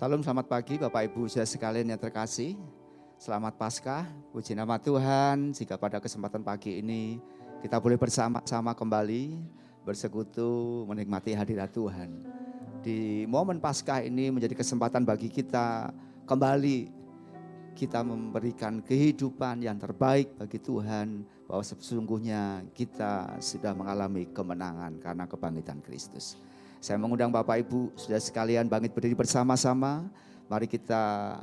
Salam, selamat pagi Bapak Ibu saudara sekalian yang terkasih. Selamat Paskah, puji nama Tuhan. Jika pada kesempatan pagi ini kita boleh bersama-sama kembali bersekutu menikmati hadirat Tuhan. Di momen Paskah ini menjadi kesempatan bagi kita kembali kita memberikan kehidupan yang terbaik bagi Tuhan, bahwa sesungguhnya kita sudah mengalami kemenangan karena kebangkitan Kristus. Saya mengundang Bapak Ibu saudara sekalian bangkit berdiri bersama-sama. Mari kita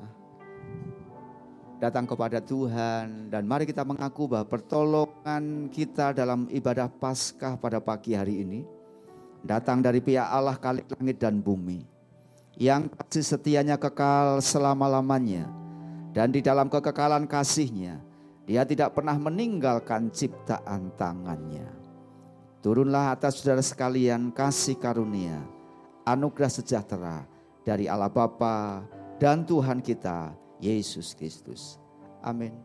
datang kepada Tuhan dan mari kita mengaku bahwa pertolongan kita dalam ibadah Paskah pada pagi hari ini datang dari pihak Allah Khalik langit dan bumi, yang kasih setianya kekal selama-lamanya, dan di dalam kekekalan kasih-Nya Dia tidak pernah meninggalkan ciptaan tangannya. Turunlah atas saudara sekalian kasih karunia, anugerah sejahtera dari Allah Bapa dan Tuhan kita Yesus Kristus. Amin.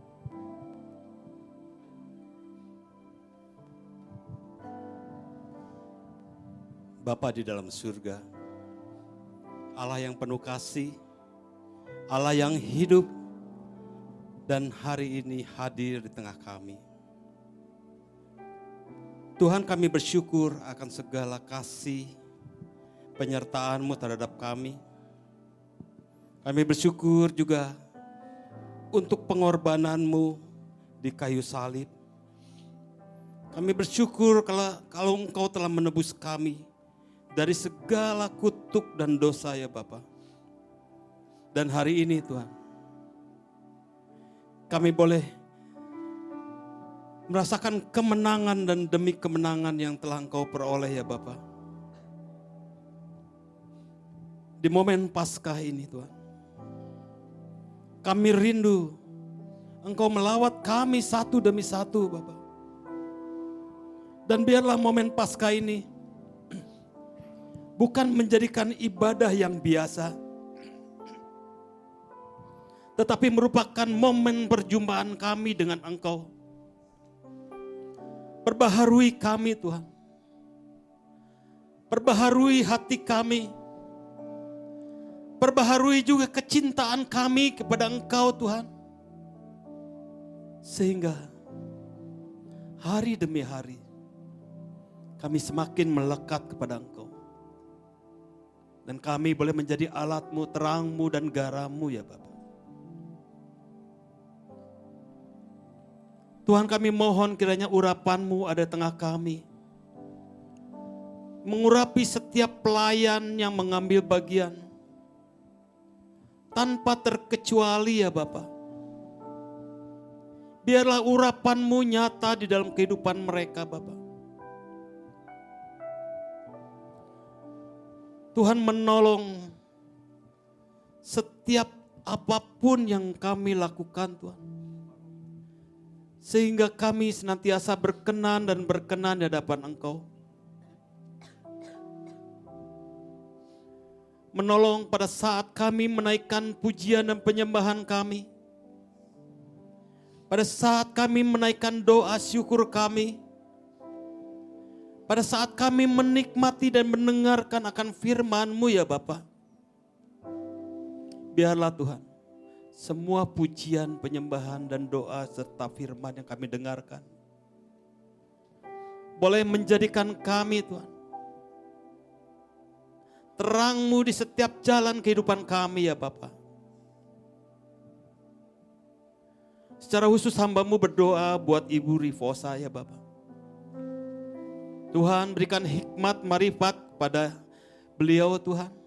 Bapa di dalam surga, Allah yang penuh kasih, Allah yang hidup dan hari ini hadir di tengah kami. Tuhan, kami bersyukur akan segala kasih penyertaan-Mu terhadap kami. Kami bersyukur juga untuk pengorbanan-Mu di kayu salib. Kami bersyukur kalau Engkau telah menebus kami dari segala kutuk dan dosa ya Bapa. Dan hari ini Tuhan, kami boleh merasakan kemenangan dan demi kemenangan yang telah Engkau peroleh ya Bapa. Di momen Paskah ini Tuhan, kami rindu Engkau melawat kami satu demi satu Bapa. Dan biarlah momen Paskah ini bukan menjadikan ibadah yang biasa, tetapi merupakan momen perjumpaan kami dengan Engkau. Perbaharui kami Tuhan. Perbaharui hati kami. Perbaharui juga kecintaan kami kepada Engkau Tuhan. Sehingga hari demi hari kami semakin melekat kepada Engkau. Dan kami boleh menjadi alat-Mu, terang-Mu dan garam-Mu ya Bapa. Tuhan, kami mohon kiranya urapan-Mu ada tengah kami. Mengurapi setiap pelayan yang mengambil bagian. Tanpa terkecuali ya Bapa. Biarlah urapan-Mu nyata di dalam kehidupan mereka Bapa. Tuhan, menolong setiap apapun yang kami lakukan Tuhan. Sehingga kami senantiasa berkenan dan berkenan di hadapan Engkau. Menolong pada saat kami menaikkan pujian dan penyembahan kami. Pada saat kami menaikkan doa syukur kami. Pada saat kami menikmati dan mendengarkan akan firman-Mu ya Bapa. Biarlah Tuhan, semua pujian, penyembahan dan doa serta firman yang kami dengarkan boleh menjadikan kami Tuhan terang-Mu di setiap jalan kehidupan kami ya Bapa. Secara khusus hamba-Mu berdoa buat Ibu Rifosa ya Bapa. Tuhan, berikan hikmat marifat pada beliau Tuhan.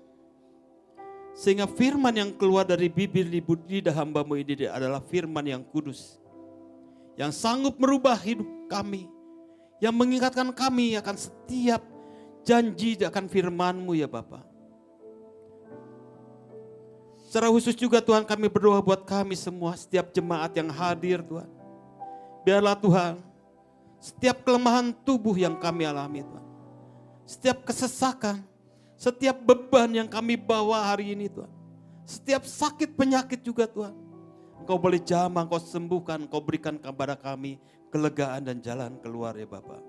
Sehingga firman yang keluar dari bibir lidah hamba-Mu ini adalah firman yang kudus. Yang sanggup merubah hidup kami. Yang mengingatkan kami akan setiap janji akan firman-Mu ya Bapa. Secara khusus juga Tuhan, kami berdoa buat kami semua, setiap jemaat yang hadir Tuhan. Biarlah Tuhan, setiap kelemahan tubuh yang kami alami Tuhan. Setiap kesesakan, setiap beban yang kami bawa hari ini Tuhan. Setiap sakit penyakit juga Tuhan. Engkau boleh jamah, Engkau sembuhkan, Engkau berikan kepada kami kelegaan dan jalan keluar ya Bapa.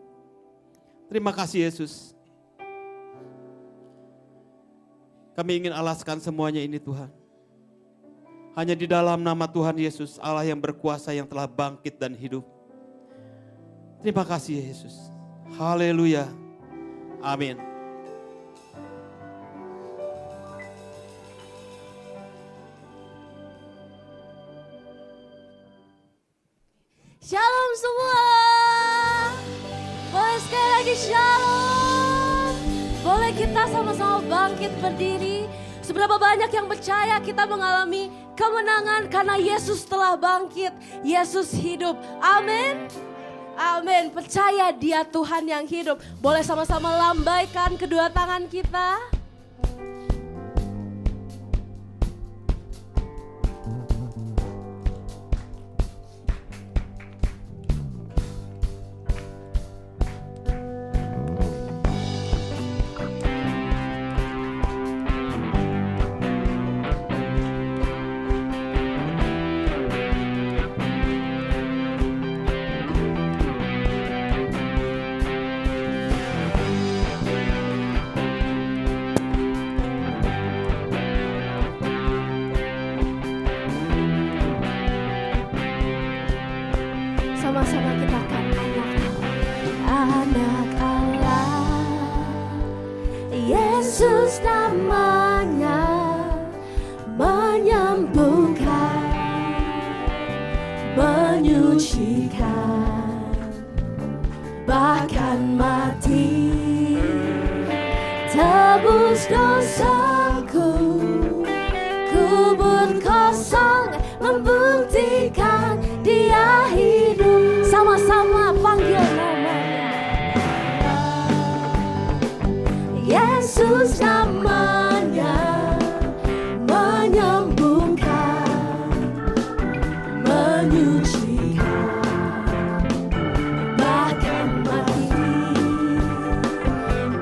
Terima kasih Yesus. Kami ingin alaskan semuanya ini Tuhan. Hanya di dalam nama Tuhan Yesus, Allah yang berkuasa yang telah bangkit dan hidup. Terima kasih Yesus. Haleluya. Amin. Shalom semua. Boleh sekali lagi shalom. Boleh kita sama-sama bangkit berdiri. Seberapa banyak yang percaya kita mengalami kemenangan karena Yesus telah bangkit. Yesus hidup. Amin. Amin. Percaya Dia Tuhan yang hidup. Boleh sama-sama lambaikan kedua tangan kita. Sama-sama kita akan anak Allah, Yesus namanya, menyembuhkan, menyucikan, bahkan mati, tebus dosaku, kubur kosong membuktikan Dia hidup. Sama-sama panggil namanya. Yesus namanya, menyembuhkan, menyucikan, bahkan mati,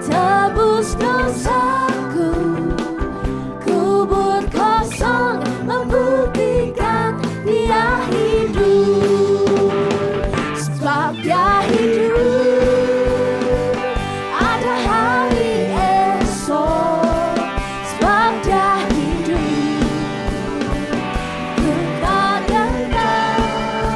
tebus dosaku, kubur kosong membuktikan Dia hidup. Sebab Dia hidup, ada hari esok. Sebab Dia hidup, ku tak gentar.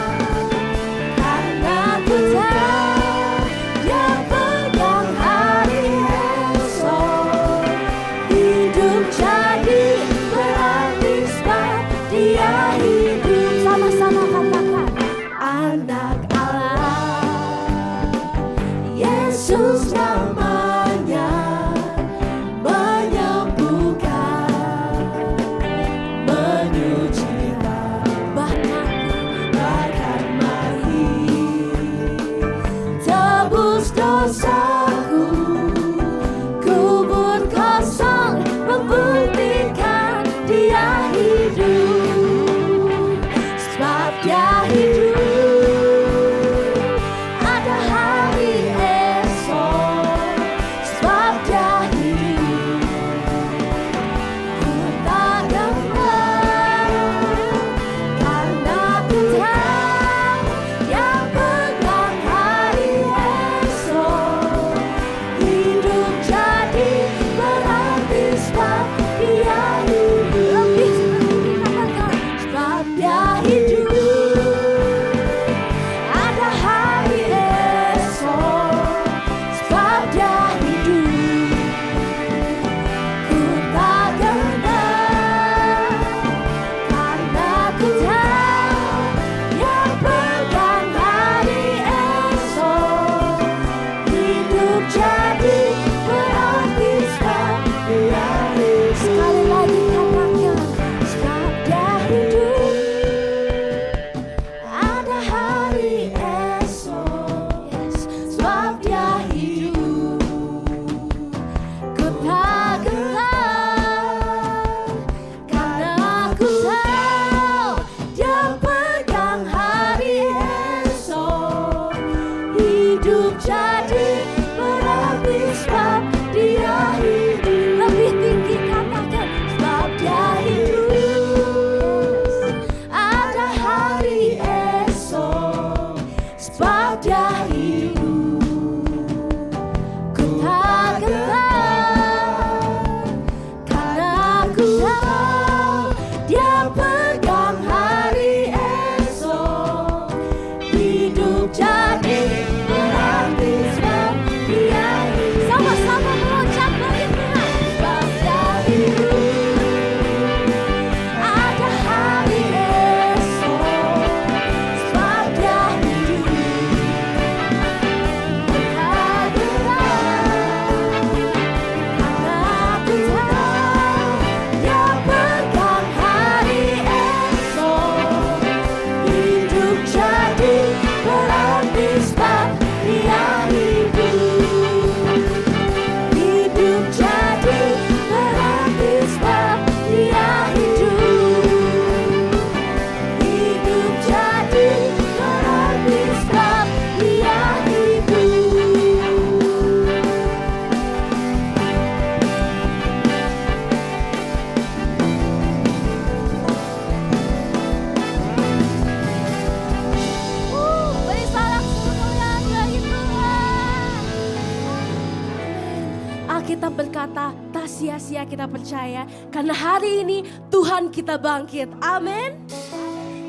berkata, tak sia-sia kita percaya. Karena hari ini Tuhan kita bangkit. Amin.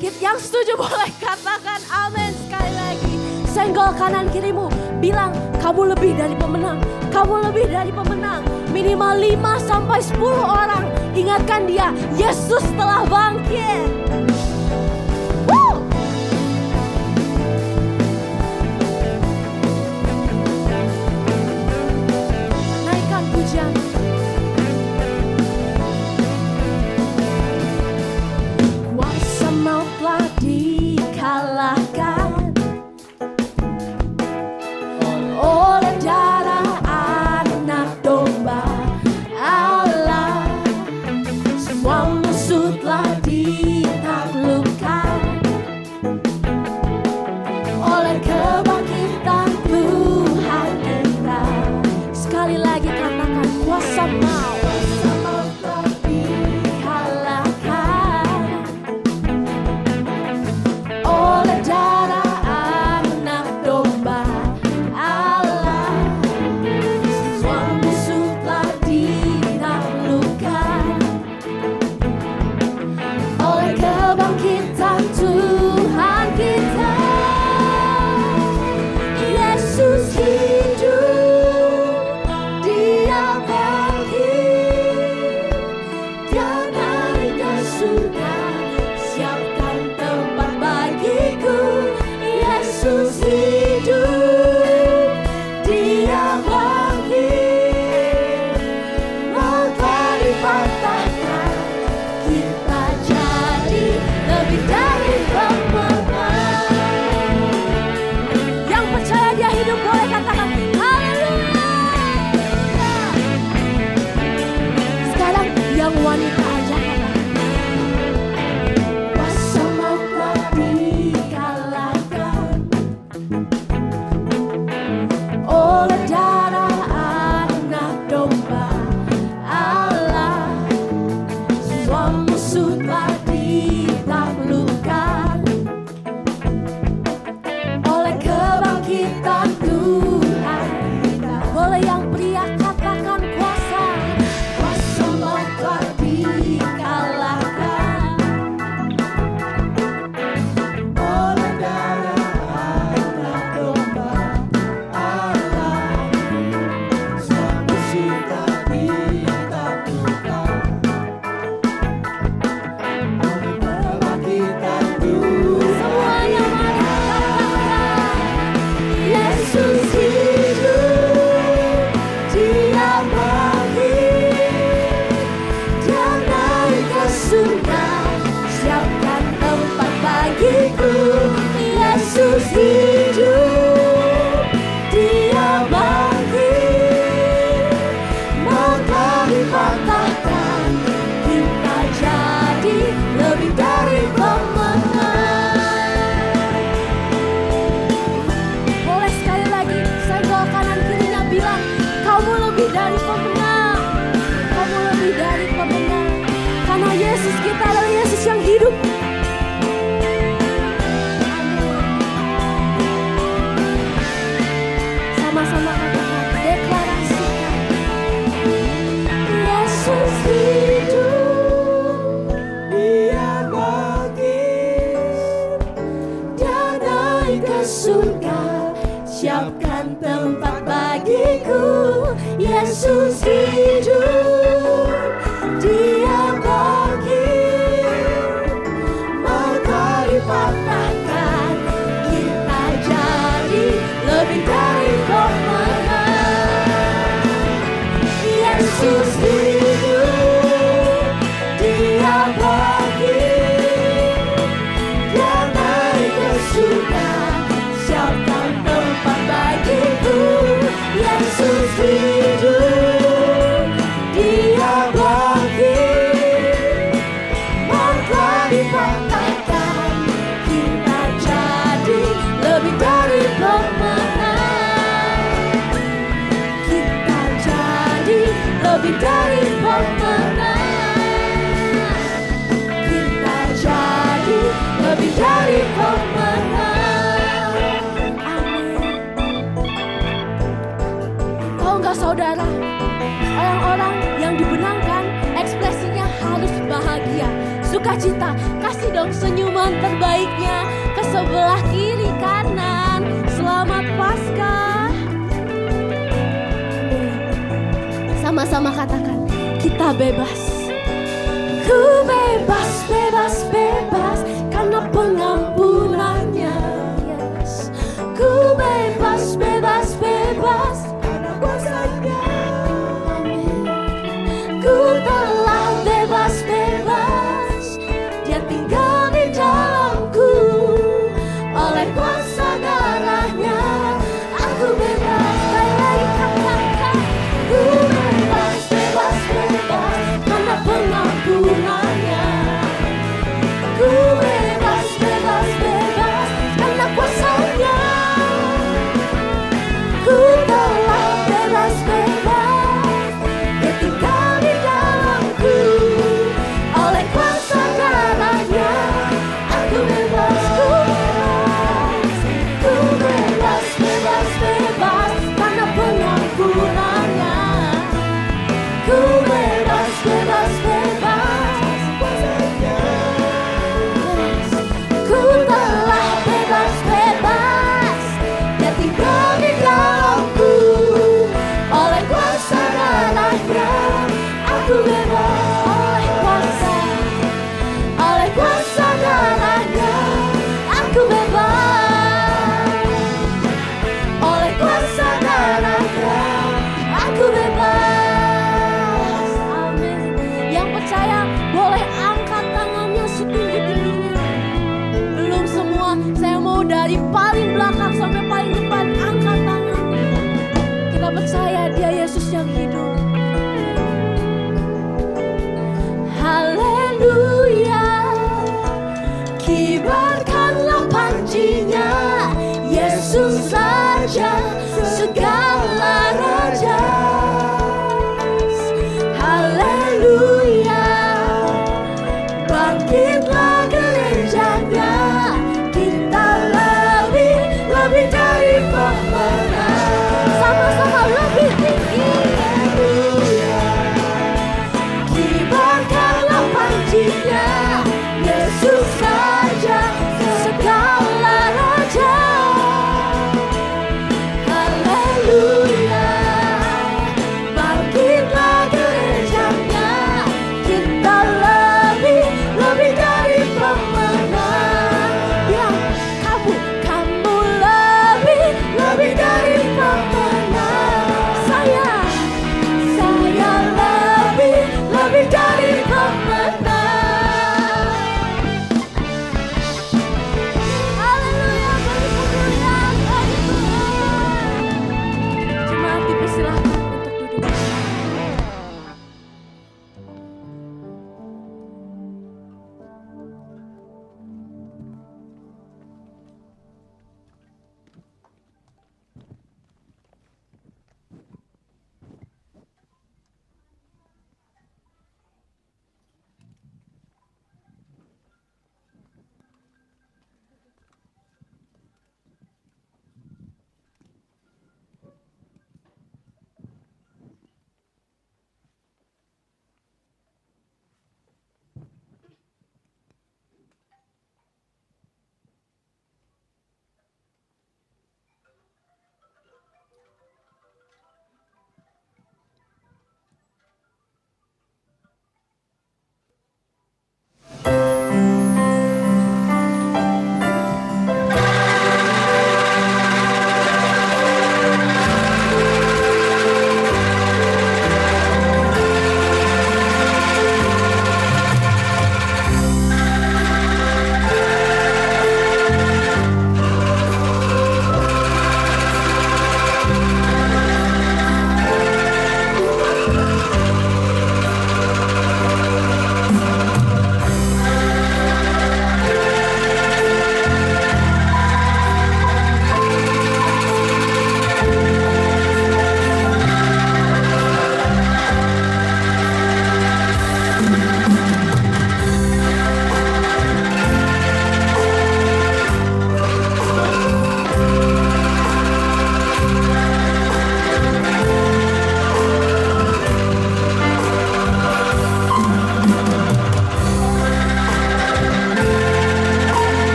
Yang setuju boleh katakan amin sekali lagi. Senggol kanan kirimu, bilang kamu lebih dari pemenang. Kamu lebih dari pemenang. Minimal 5-10 orang. Ingatkan dia, Yesus telah bangkit. Woo! Naikkan pujian. Kuasa maut telah dikalahkan oleh darah anak domba Allah. Semua musuh telah ditaklukkan oleh kebangkitan Tuhan kita. Sekali lagi katakan, kuasa maut telah dikalahkan oleh darah anak domba Allah. Semua musuh telah ditaklukkan oleh kebangkitan Tuhan kita. Yesus hidup, Dia bangkit, Dia naik ke surga, siapkan tempat bagiku. Yesus hidup, Dia bangkit, maka dipatahkan, kita jadi lebih dari pemenang. Yang percaya dia hidup boleh katakan haleluya. Sekarang yang wanita aja katakan, kuasa maut telah dikalahkan oleh darah anak domba Allah. Semua musuh telah ditaklukkan oleh kebangkitan Tuhan kita. Boleh yang pria katakan kuasa maut telah dikalahkan oleh darah anak domba Allah. Semua musuh telah ditaklukkan oleh kebangkitan Tuhan. Semuanya mari katakan, Yesus hidup, Dia bangkit, Dia naik ke surga, siapkan tempat bagiku. Yesus hidup, Dia bangkit, maka dipatahkan, kita jadi lebih dari pemenang. Boleh sekali lagi senggol kanan kirinya, bilang kamu lebih dari pemenang. Kamu lebih dari pemenang. Karena Yesus kita adalah Yesus yang hidup. Sama-sama katakan, deklarasikan. Yesus hidup, Dia bangkit, Dia naik ke surga, siapkan tempat bagiku. Yesus hidup, Dia bangkit, maka dipatahkan, kita jadi lebih dari pemenang. Yesus hidup, Dia bangkit, Dia naik ke surga, siapkan tempat bagiku. Yesus hidup, sukacita. Kasih dong senyuman terbaiknya ke sebelah kiri kanan. Selamat Paskah. Sama-sama katakan, kita bebas. Ku bebas, bebas, bebas karena pengampunannya. Yes. Ku bebas, bebas, bebas karena kuasanya. Amin. Ku telah bebas, bebas. Dia tinggal di dalamku. Oleh kuasa darahnya aku bebas. Sekali lagi katakan, ku bebas, bebas, bebas karena pengampunannya. Ku bebas, bebas, bebas karena kuasanya. Ku telah bebas, bebas. Dia tinggal di dalamku. Oleh kuasa darahnya aku bebas, ku bebas. Ku bebas, bebas, bebas karena pengampunannya. Ku bebas, bebas, bebas kuasanya. Ku telah bebas, bebas. Dia tinggal di dalamku. Oleh kuasa darahnya aku bebas. Oleh kuasa darahnya aku bebas. Oleh kuasa darahnya aku bebas. Amin. Yang percaya boleh angkat tangannya setinggi-tingginya. Belum semua, saya mau dari paling belakang sampai paling depan. Angkat tangan. Kita percaya dia Yesus yang hidup. Haleluya. Kibarkanlah pancinya. Yesus Raja segala raja. Haleluya. Bangkitlah gerejanya. Kita lebih dari pemenang. Sama-sama lebih tinggi.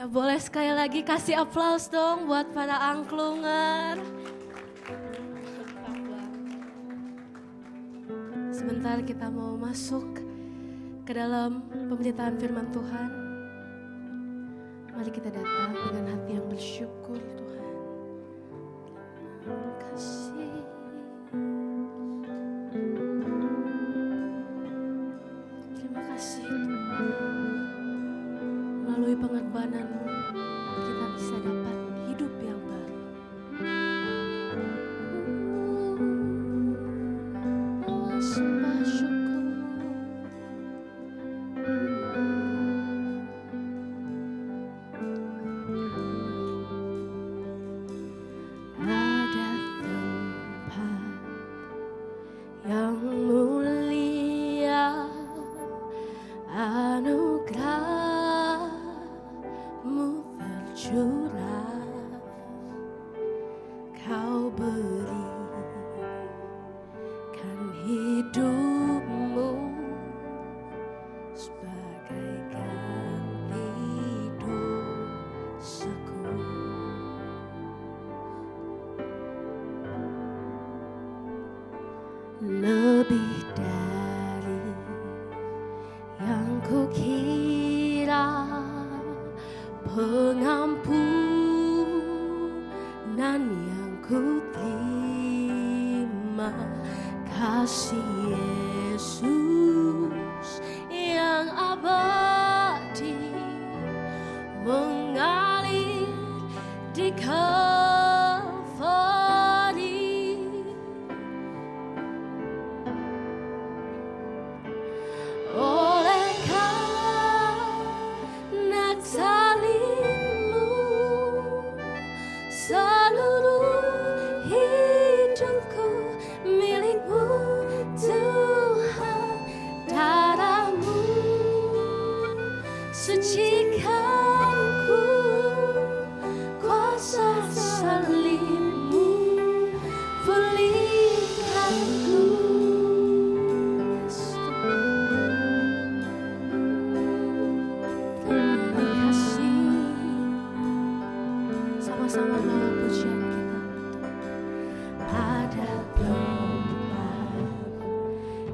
Ya boleh sekali lagi kasih aplaus dong buat para angklungan. Sebentar kita mau masuk ke dalam pemberitaan firman Tuhan. Mari kita datang dengan hati yang bersyukur Tuhan. Terima kasih. Terima kasih Tuhan. Melalui pengorbanan-Mu kita bisa dapat hidup yang baru. Sembah syukur. Ada tempat yang mulia, anugerah-Mu tercurah, Kau berikan hidupmu sebagai ganti dosaku. Lebih dari yang kukira, pengampunan yang kuterima, kasih Yesus yang abadi mengalir di Kalvari. Oleh karena salib-Mu, seluruh hidupku milik-Mu Tuhan. Darah-Mu sucikanku, kuasa salib-Mu pulihkanku. Terima kasih. Sama-sama bawa pujian kita. Ada tempat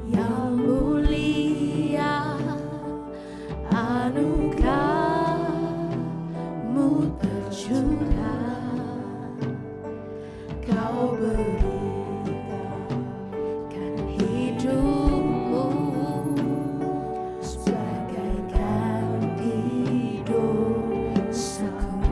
yang mulia, anugerah-Mu tercurah, Kau berikan hidupmu sebagai ganti dosaku.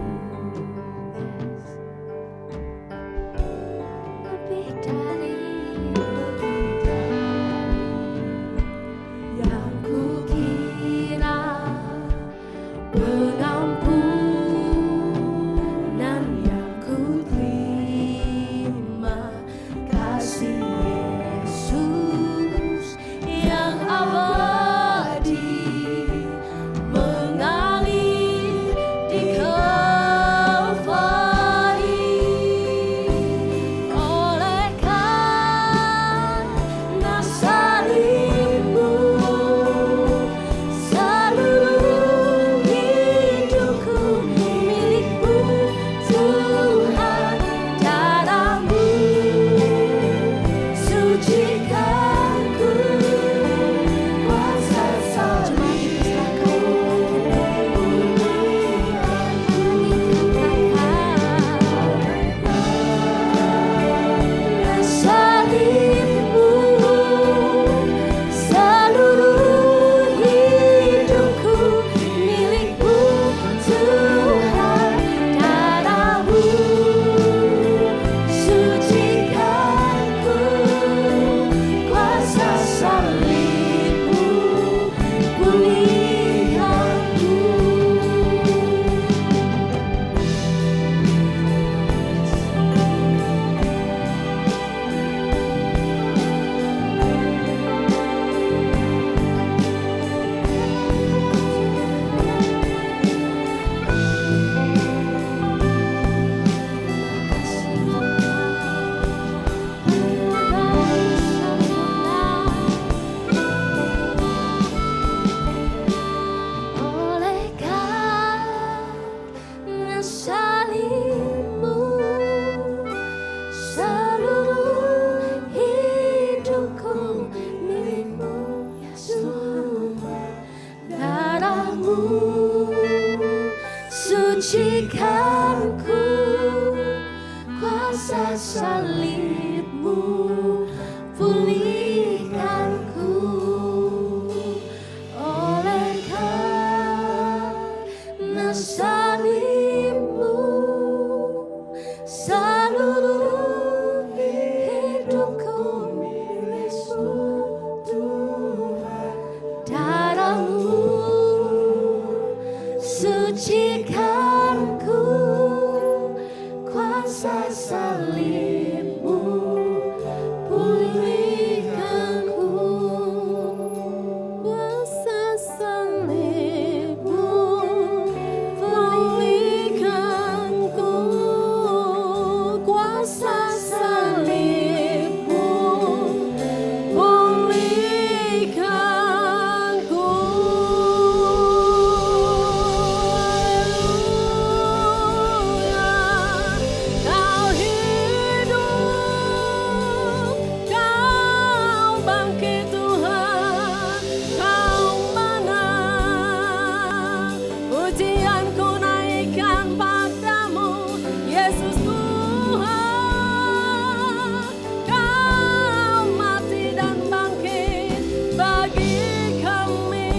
salibmu, pulihkanku. Oleh karena salibmu, seluruh hidupku milikmu Tuhan. Darahmu sucikanku, kuasa salibmu pulihkanku. Kuasa salibmu pulihkanku. Kuasa salibmu pulihkanku. Kau hidup, kau bangkit Tuhan, kau menang. Pujianku naikkan padamu, Yesus Tuhan. Kau mati dan bangkit bagi kami.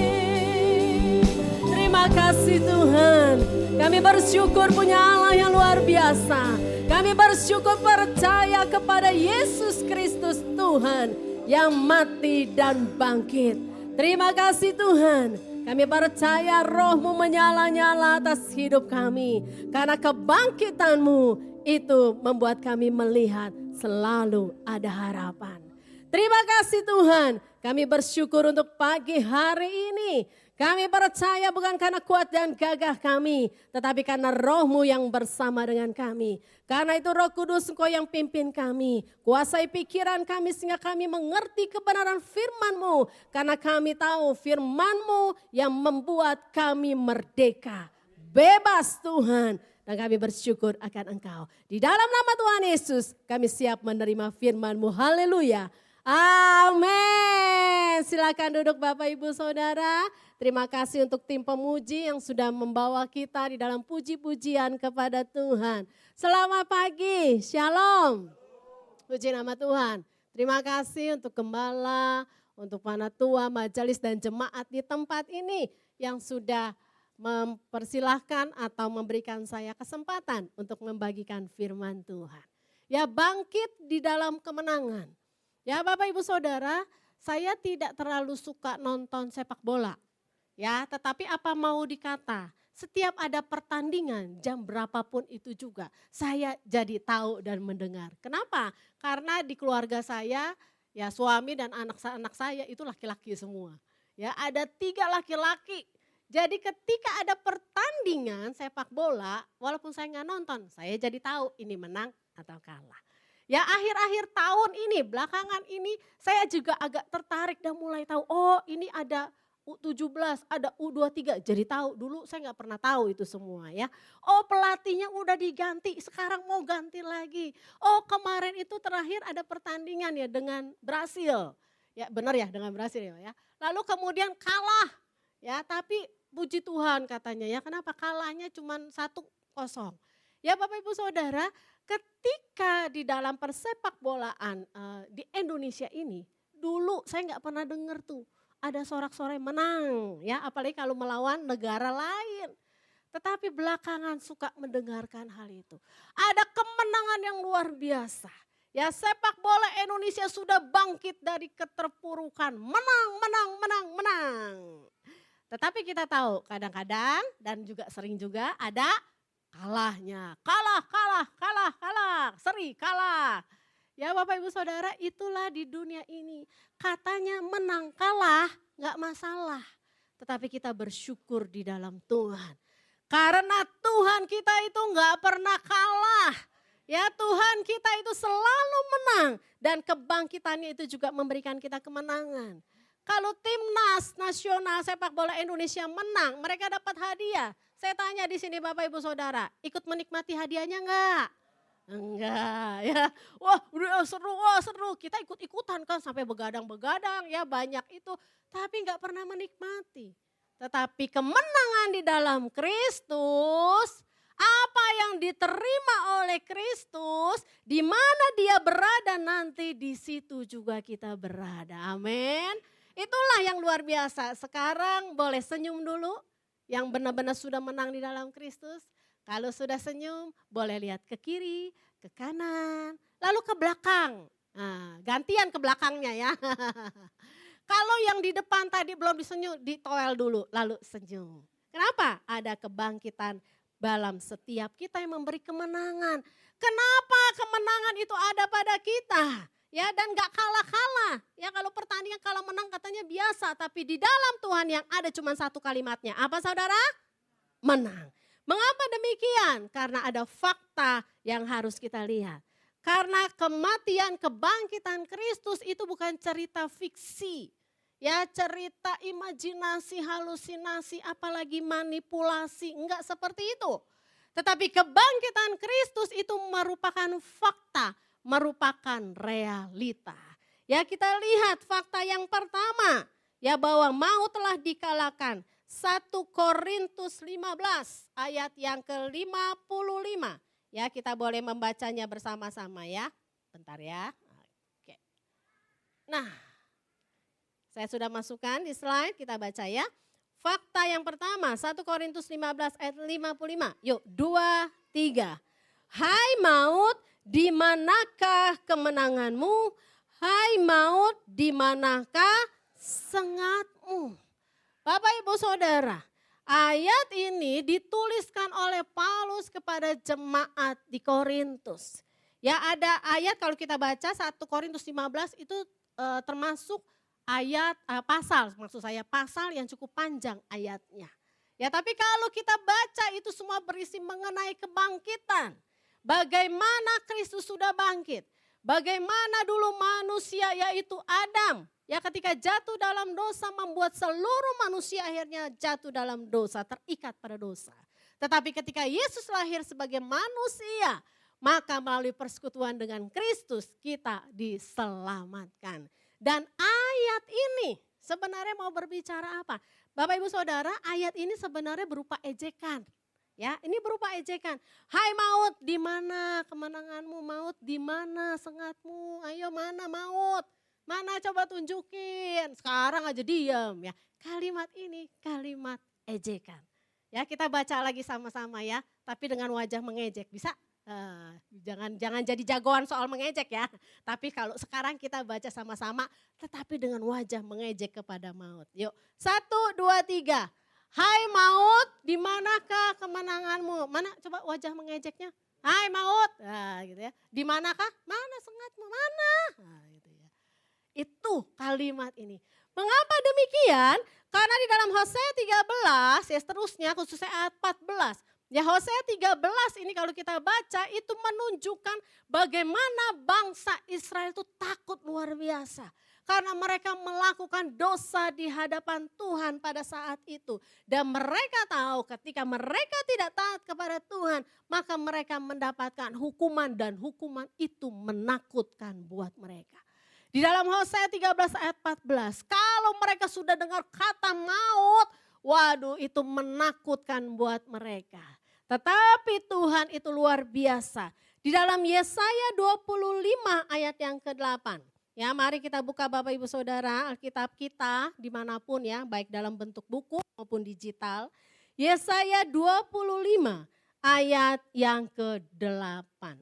Terima kasih Tuhan. Kami bersyukur punya Allah yang luar biasa. Kami bersyukur percaya kepada Yesus Kristus Tuhan yang mati dan bangkit. Terima kasih Tuhan. Kami percaya roh-Mu menyala-nyala atas hidup kami. Karena kebangkitan-Mu itu membuat kami melihat selalu ada harapan. Terima kasih Tuhan. Kami bersyukur untuk pagi hari ini. Kami percaya bukan karena kuat dan gagah kami, tetapi karena roh-Mu yang bersama dengan kami. Karena itu Roh Kudus Engkau yang pimpin kami. Kuasai pikiran kami sehingga kami mengerti kebenaran firman-Mu. Karena kami tahu firman-Mu yang membuat kami merdeka. Bebas Tuhan. Dan kami bersyukur akan Engkau. Di dalam nama Tuhan Yesus kami siap menerima firman-Mu. Haleluya. Amin. Silakan duduk Bapak Ibu Saudara. Terima kasih untuk tim pemuji yang sudah membawa kita di dalam puji-pujian kepada Tuhan. Selamat pagi, shalom. Puji nama Tuhan. Terima kasih untuk gembala, untuk panatua, majelis dan jemaat di tempat ini yang sudah mempersilahkan atau memberikan saya kesempatan untuk membagikan firman Tuhan. Ya, bangkit di dalam kemenangan. Ya Bapak Ibu Saudara, saya tidak terlalu suka nonton sepak bola. Ya, tetapi apa mau dikata, setiap ada pertandingan jam berapapun itu juga saya jadi tahu dan mendengar. Kenapa? Karena di keluarga saya, ya suami dan anak-anak saya itu laki-laki semua. Ya, ada 3 laki-laki. Jadi ketika ada pertandingan sepak bola, walaupun saya nggak nonton, saya jadi tahu ini menang atau kalah. Ya akhir-akhir tahun ini, belakangan ini saya juga agak tertarik dan mulai tahu, oh ini ada U17, ada U23, jadi tahu. Dulu saya nggak pernah tahu itu semua ya. Oh pelatihnya udah diganti, sekarang mau ganti lagi. Oh kemarin itu terakhir ada pertandingan ya dengan Brasil. Ya benar ya dengan Brasil ya. Lalu kemudian kalah ya, tapi puji Tuhan katanya ya, kenapa kalahnya cuma 1-0. Ya Bapak Ibu Saudara, ketika di dalam persepak bolaan di Indonesia ini, dulu saya nggak pernah dengar tuh ada sorak-sorai menang ya, apalagi kalau melawan negara lain. Tetapi belakangan suka mendengarkan hal itu. Ada kemenangan yang luar biasa. Ya sepak bola Indonesia sudah bangkit dari keterpurukan. Menang, menang, menang, menang. Tetapi kita tahu kadang-kadang dan juga sering juga ada kalahnya. Kalah, kalah, kalah, kalah, seri kalah. Ya Bapak Ibu Saudara, itulah di dunia ini. Katanya menang kalah gak masalah. Tetapi kita bersyukur di dalam Tuhan. Karena Tuhan kita itu gak pernah kalah. Ya Tuhan kita itu selalu menang. Dan kebangkitannya itu juga memberikan kita kemenangan. Kalau timnas nasional sepak bola Indonesia menang, mereka dapat hadiah. Saya tanya di sini Bapak Ibu Saudara, ikut menikmati hadiahnya enggak? Enggak ya, wah seru, kita ikut-ikutan kan sampai begadang-begadang ya banyak itu. Tapi enggak pernah menikmati. Tetapi kemenangan di dalam Kristus Apa yang diterima oleh Kristus, di mana dia berada nanti di situ juga kita berada. Amin. Itulah yang luar biasa. Sekarang boleh senyum dulu yang benar-benar sudah menang di dalam Kristus. Kalau sudah senyum boleh lihat ke kiri, ke kanan, lalu ke belakang. Nah, gantian ke belakangnya ya. Kalau yang di depan tadi belum disenyum, ditoel dulu lalu senyum. Kenapa? Ada kebangkitan dalam setiap kita yang memberi kemenangan. Kenapa kemenangan itu ada pada kita? Ya, dan gak kalah-kalah. Ya, kalau pertandingan kalah menang katanya biasa, tapi di dalam Tuhan yang ada cuma satu kalimatnya. Apa saudara? Menang. Mengapa demikian? Karena ada fakta yang harus kita lihat. Karena kematian kebangkitan Kristus itu bukan cerita fiksi. Ya, cerita imajinasi, halusinasi, apalagi manipulasi, enggak seperti itu. Tetapi kebangkitan Kristus itu merupakan fakta, merupakan realita. Ya, kita lihat fakta yang pertama, ya bahwa maut telah dikalahkan. 1 Korintus 15 ayat yang ke-55. Ya, kita boleh membacanya bersama-sama ya. Bentar ya. Oke. Nah, saya sudah masukkan di slide, kita baca ya. Fakta yang pertama, 1 Korintus 15 ayat 55. Yuk, 2, 3. Hai maut, di manakah kemenanganmu? Hai maut, di manakah sengatmu? Bapak Ibu Saudara, ayat ini dituliskan oleh Paulus kepada jemaat di Korintus. Ya, ada ayat kalau kita baca 1 Korintus 15 itu termasuk ayat pasal, maksud saya pasal yang cukup panjang ayatnya. Ya, tapi kalau kita baca itu semua berisi mengenai kebangkitan. Bagaimana Kristus sudah bangkit. Bagaimana dulu manusia yaitu Adam. Ya, ketika jatuh dalam dosa membuat seluruh manusia akhirnya jatuh dalam dosa, terikat pada dosa. Tetapi ketika Yesus lahir sebagai manusia, maka melalui persekutuan dengan Kristus kita diselamatkan. Dan ayat ini sebenarnya mau berbicara apa? Bapak Ibu Saudara, ayat ini sebenarnya berupa ejekan. Ya, ini berupa ejekan. Hai maut, di mana kemenanganmu? Maut, di mana sengatmu? Ayo mana maut? Mana coba tunjukin? Sekarang aja diam ya. Kalimat ini kalimat ejekan. Ya, kita baca lagi sama-sama ya, tapi dengan wajah mengejek. Bisa? Jangan jadi jagoan soal mengejek ya. Tapi kalau sekarang kita baca sama-sama, tetapi dengan wajah mengejek kepada maut. Yuk, 1, 2, 3. Hai maut, di manakah kemenanganmu? Mana coba wajah mengejeknya? Hai maut, nah, gitu ya. Di manakah? Mana sengatmu? Mana? Nah, gitu ya. Itu kalimat ini. Mengapa demikian? Karena di dalam Hosea 13, ya seterusnya khususnya ayat 14. Ya, Hosea 13 ini kalau kita baca itu menunjukkan bagaimana bangsa Israel itu takut luar biasa. Karena mereka melakukan dosa di hadapan Tuhan pada saat itu. Dan mereka tahu ketika mereka tidak taat kepada Tuhan, maka mereka mendapatkan hukuman dan hukuman itu menakutkan buat mereka. Di dalam Hosea 13 ayat 14, kalau mereka sudah dengar kata maut, waduh itu menakutkan buat mereka. Tetapi Tuhan itu luar biasa. Di dalam Yesaya 25 ayat yang ke-8. Ya, mari kita buka Bapak Ibu Saudara Alkitab kita dimanapun ya, baik dalam bentuk buku maupun digital. Yesaya 25 ayat yang ke-8.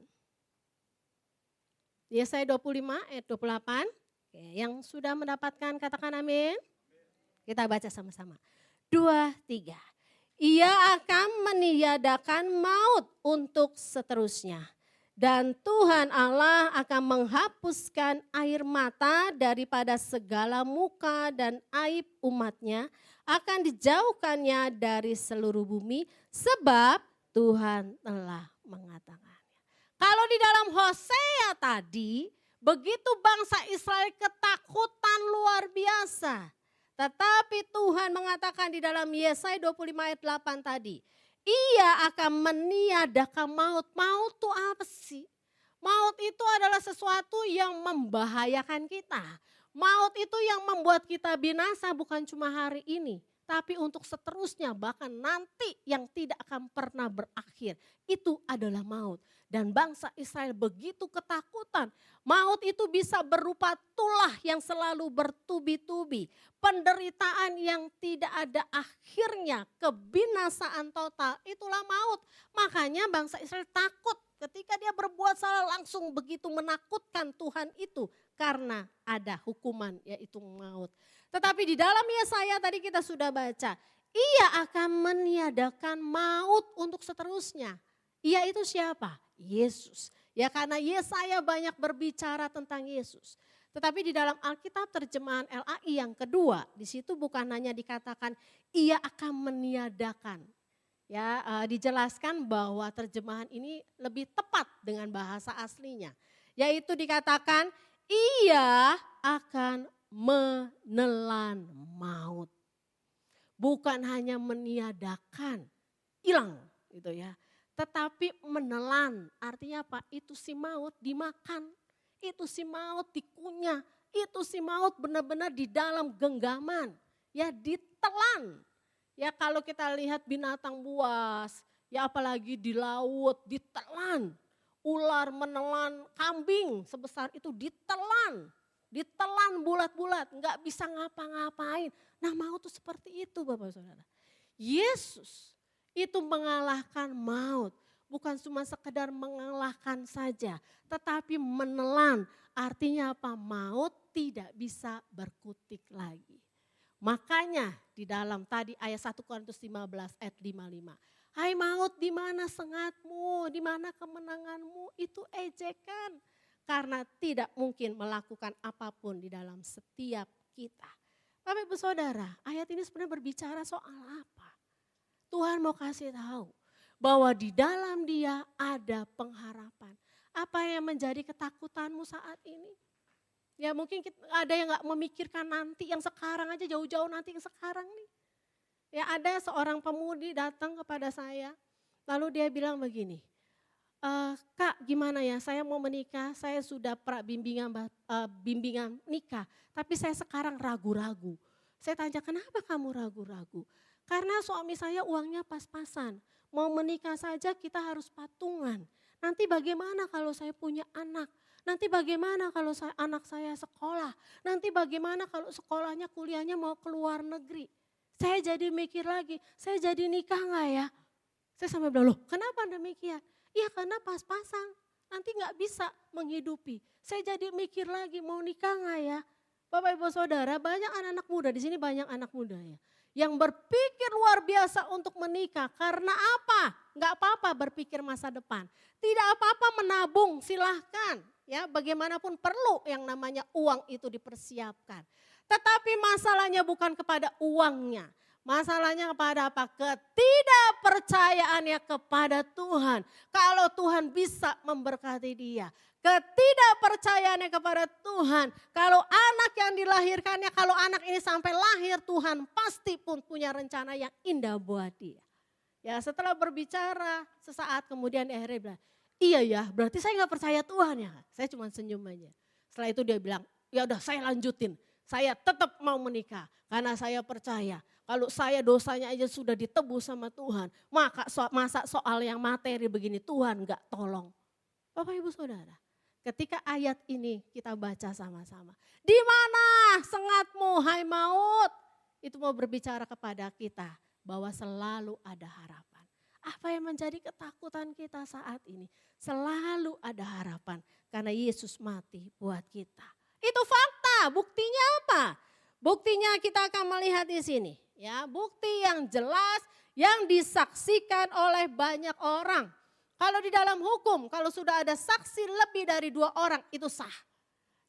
Yesaya 25 ayat 28. Oke, yang sudah mendapatkan katakan amin. Kita baca sama-sama. 2, 3. Ia akan meniadakan maut untuk seterusnya. Dan Tuhan Allah akan menghapuskan air mata daripada segala muka dan aib umatnya. Akan dijauhkannya dari seluruh bumi sebab Tuhan telah mengatakannya. Kalau di dalam Hosea tadi, begitu bangsa Israel ketakutan luar biasa. Tetapi Tuhan mengatakan di dalam Yesaya 25 ayat 8 tadi, Ia akan meniadakan maut. Maut itu apa sih? Maut itu adalah sesuatu yang membahayakan kita. Maut itu yang membuat kita binasa bukan cuma hari ini, tapi untuk seterusnya, bahkan nanti yang tidak akan pernah berakhir. Itu adalah maut. Dan bangsa Israel begitu ketakutan. Maut itu bisa berupa tulah yang selalu bertubi-tubi. Penderitaan yang tidak ada akhirnya, kebinasaan total, itulah maut. Makanya bangsa Israel takut ketika dia berbuat salah, langsung begitu menakutkan Tuhan itu. Karena ada hukuman, yaitu maut. Tetapi di dalam Yesaya tadi kita sudah baca, ia akan meniadakan maut untuk seterusnya. Ia itu siapa? Yesus. Ya, karena Yesaya banyak berbicara tentang Yesus. Tetapi di dalam Alkitab terjemahan LAI yang kedua, di situ bukan hanya dikatakan ia akan meniadakan. Ya, dijelaskan bahwa terjemahan ini lebih tepat dengan bahasa aslinya. Yaitu dikatakan ia akan menelan maut. Bukan hanya meniadakan, hilang gitu ya. Tetapi menelan, artinya apa? Itu si maut dimakan, itu si maut dikunyah, itu si maut benar-benar di dalam genggaman, ya ditelan. Ya kalau kita lihat binatang buas, ya apalagi di laut ditelan. Ular menelan kambing sebesar itu ditelan bulat-bulat, nggak bisa ngapa-ngapain. Nah maut itu seperti itu Bapak Saudara. Yesus itu mengalahkan maut. Bukan cuma sekedar mengalahkan saja, tetapi menelan. Artinya apa? Maut tidak bisa berkutik lagi. Makanya di dalam tadi ayat 1 Korintus 15 ayat 55. Hai maut, di mana sengatmu, di mana kemenanganmu? Itu ejekan. Karena tidak mungkin melakukan apapun di dalam setiap kita. Bapak Ibu Saudara, ayat ini sebenarnya berbicara soal apa? Tuhan mau kasih tahu bahwa di dalam Dia ada pengharapan. Apa yang menjadi ketakutanmu saat ini? Ya mungkin ada yang gak memikirkan nanti, yang sekarang aja jauh-jauh nanti yang sekarang nih. Ya ada seorang pemudi datang kepada saya, lalu dia bilang begini, Kak gimana ya, saya mau menikah, saya sudah bimbingan nikah, tapi saya sekarang ragu-ragu. Saya tanya, kenapa kamu ragu-ragu? Karena suami saya uangnya pas-pasan, mau menikah saja kita harus patungan. Nanti bagaimana kalau saya punya anak? Nanti bagaimana kalau anak saya sekolah? Nanti bagaimana kalau sekolahnya, kuliahnya mau ke luar negeri? Saya jadi mikir lagi, saya jadi nikah gak ya? Saya sampai bilang, loh kenapa demikian? Iya karena pas-pasan, nanti gak bisa menghidupi. Saya jadi mikir lagi, mau nikah gak ya? Bapak Ibu Saudara, banyak anak-anak muda, di sini banyak anak muda ya. Yang berpikir luar biasa untuk menikah, karena apa? Gak apa-apa berpikir masa depan. Tidak apa-apa menabung, silahkan. Ya, bagaimanapun perlu yang namanya uang itu dipersiapkan. Tetapi masalahnya bukan kepada uangnya. Masalahnya kepada apa? Ketidakpercayaannya kepada Tuhan. Kalau Tuhan bisa memberkati dia. Ketidakpercayaannya kepada Tuhan. Kalau anak yang dilahirkannya, kalau anak ini sampai lahir, Tuhan pasti pun punya rencana yang indah buat dia. Ya setelah berbicara sesaat kemudian akhirnya bilang, iya ya berarti saya gak percaya Tuhan ya. Saya cuma senyum aja. Setelah itu dia bilang, ya udah saya lanjutin. Saya tetap mau menikah karena saya percaya. Kalau saya dosanya aja sudah ditebus sama Tuhan. Masa soal yang materi begini Tuhan gak tolong. Bapak Ibu Saudara, ketika ayat ini kita baca sama-sama. Di mana sengatmu hai maut? Itu mau berbicara kepada kita bahwa selalu ada harapan. Apa yang menjadi ketakutan kita saat ini? Selalu ada harapan karena Yesus mati buat kita. Itu fakta, buktinya apa? Buktinya kita akan melihat di sini. Ya, bukti yang jelas yang disaksikan oleh banyak orang. Kalau di dalam hukum, kalau sudah ada saksi lebih dari 2 orang itu sah.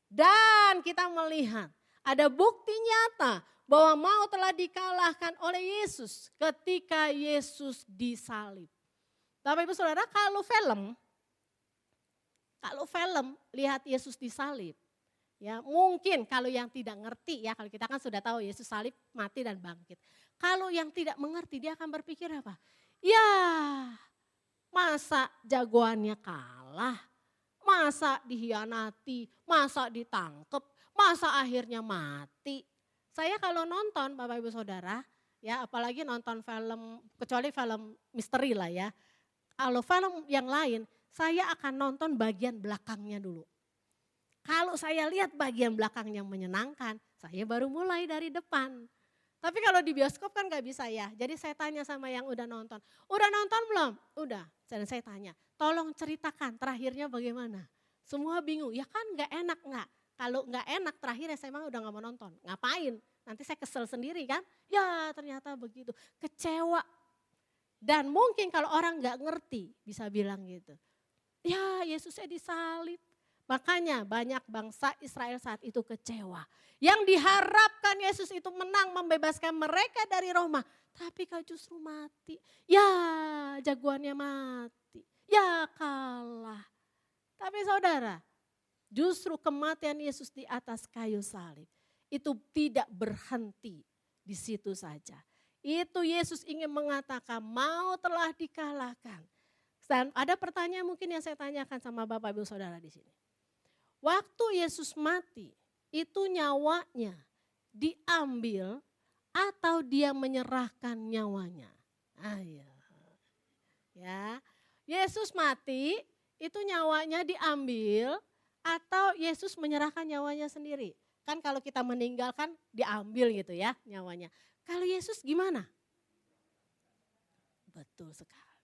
Dan kita melihat ada bukti nyata bahwa maut telah dikalahkan oleh Yesus ketika Yesus disalib. Bapak Ibu Saudara, kalau film lihat Yesus disalib, ya mungkin kalau yang tidak ngerti ya, kalau kita kan sudah tahu Yesus salib, mati dan bangkit. Kalau yang tidak mengerti dia akan berpikir apa? Ya masa jagoannya kalah, masa dihianati, masa ditangkep, masa akhirnya mati. Saya kalau nonton Bapak Ibu Saudara, ya apalagi nonton film, kecuali film misteri lah ya. Kalau film yang lain, saya akan nonton bagian belakangnya dulu. Kalau saya lihat bagian belakang yang menyenangkan, saya baru mulai dari depan. Tapi kalau di bioskop kan gak bisa ya, jadi saya tanya sama yang udah nonton belum? Udah, dan saya tanya, tolong ceritakan terakhirnya bagaimana? Semua bingung, ya kan gak enak gak? Kalau gak enak terakhirnya saya memang udah gak mau nonton, ngapain? Nanti saya kesel sendiri kan, ya ternyata begitu, kecewa. Dan mungkin kalau orang gak ngerti bisa bilang gitu, ya Yesusnya disalib. Makanya banyak bangsa Israel saat itu kecewa. Yang diharapkan Yesus itu menang membebaskan mereka dari Roma. Tapi kau justru mati. Ya jagoannya mati. Ya kalah. Tapi saudara, justru kematian Yesus di atas kayu salib. Itu tidak berhenti di situ saja. Itu Yesus ingin mengatakan mau telah dikalahkan. Dan ada pertanyaan mungkin yang saya tanyakan sama Bapak Ibu Saudara di sini. Waktu Yesus mati, itu nyawanya diambil atau dia menyerahkan nyawanya? Ayo. Ya. Yesus mati, itu nyawanya diambil atau Yesus menyerahkan nyawanya sendiri? Kan kalau kita meninggal kan diambil gitu ya nyawanya. Kalau Yesus gimana? Betul sekali.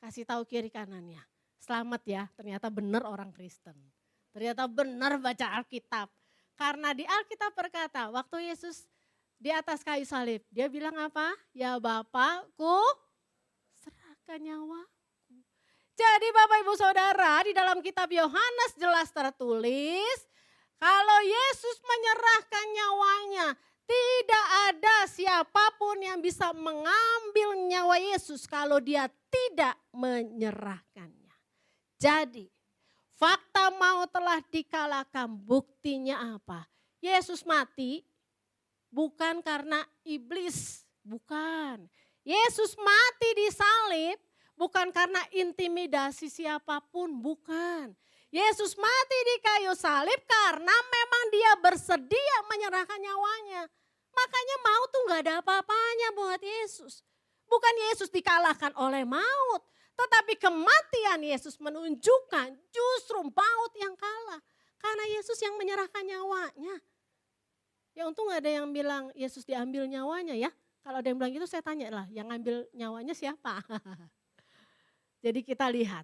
Kasih tahu kiri kanannya. Selamat ya, ternyata benar orang Kristen. Ternyata benar baca Alkitab. Karena di Alkitab berkata, waktu Yesus di atas kayu salib, dia bilang apa? Ya Bapakku, serahkan nyawaku. Jadi Bapak Ibu Saudara, di dalam kitab Yohanes jelas tertulis, kalau Yesus menyerahkan nyawanya, tidak ada siapapun yang bisa mengambil nyawa Yesus kalau dia tidak menyerahkannya. Jadi, fakta maut telah dikalahkan, buktinya apa? Yesus mati bukan karena iblis, bukan. Yesus mati di salib bukan karena intimidasi siapapun, bukan. Yesus mati di kayu salib karena memang dia bersedia menyerahkan nyawanya. Makanya maut tuh gak ada apa-apanya buat Yesus. Bukan Yesus dikalahkan oleh maut. Tetapi kematian Yesus menunjukkan justru maut yang kalah. Karena Yesus yang menyerahkan nyawanya. Ya untung gak ada yang bilang Yesus diambil nyawanya ya. Kalau ada yang bilang gitu saya tanya lah, yang ngambil nyawanya siapa? Jadi kita lihat.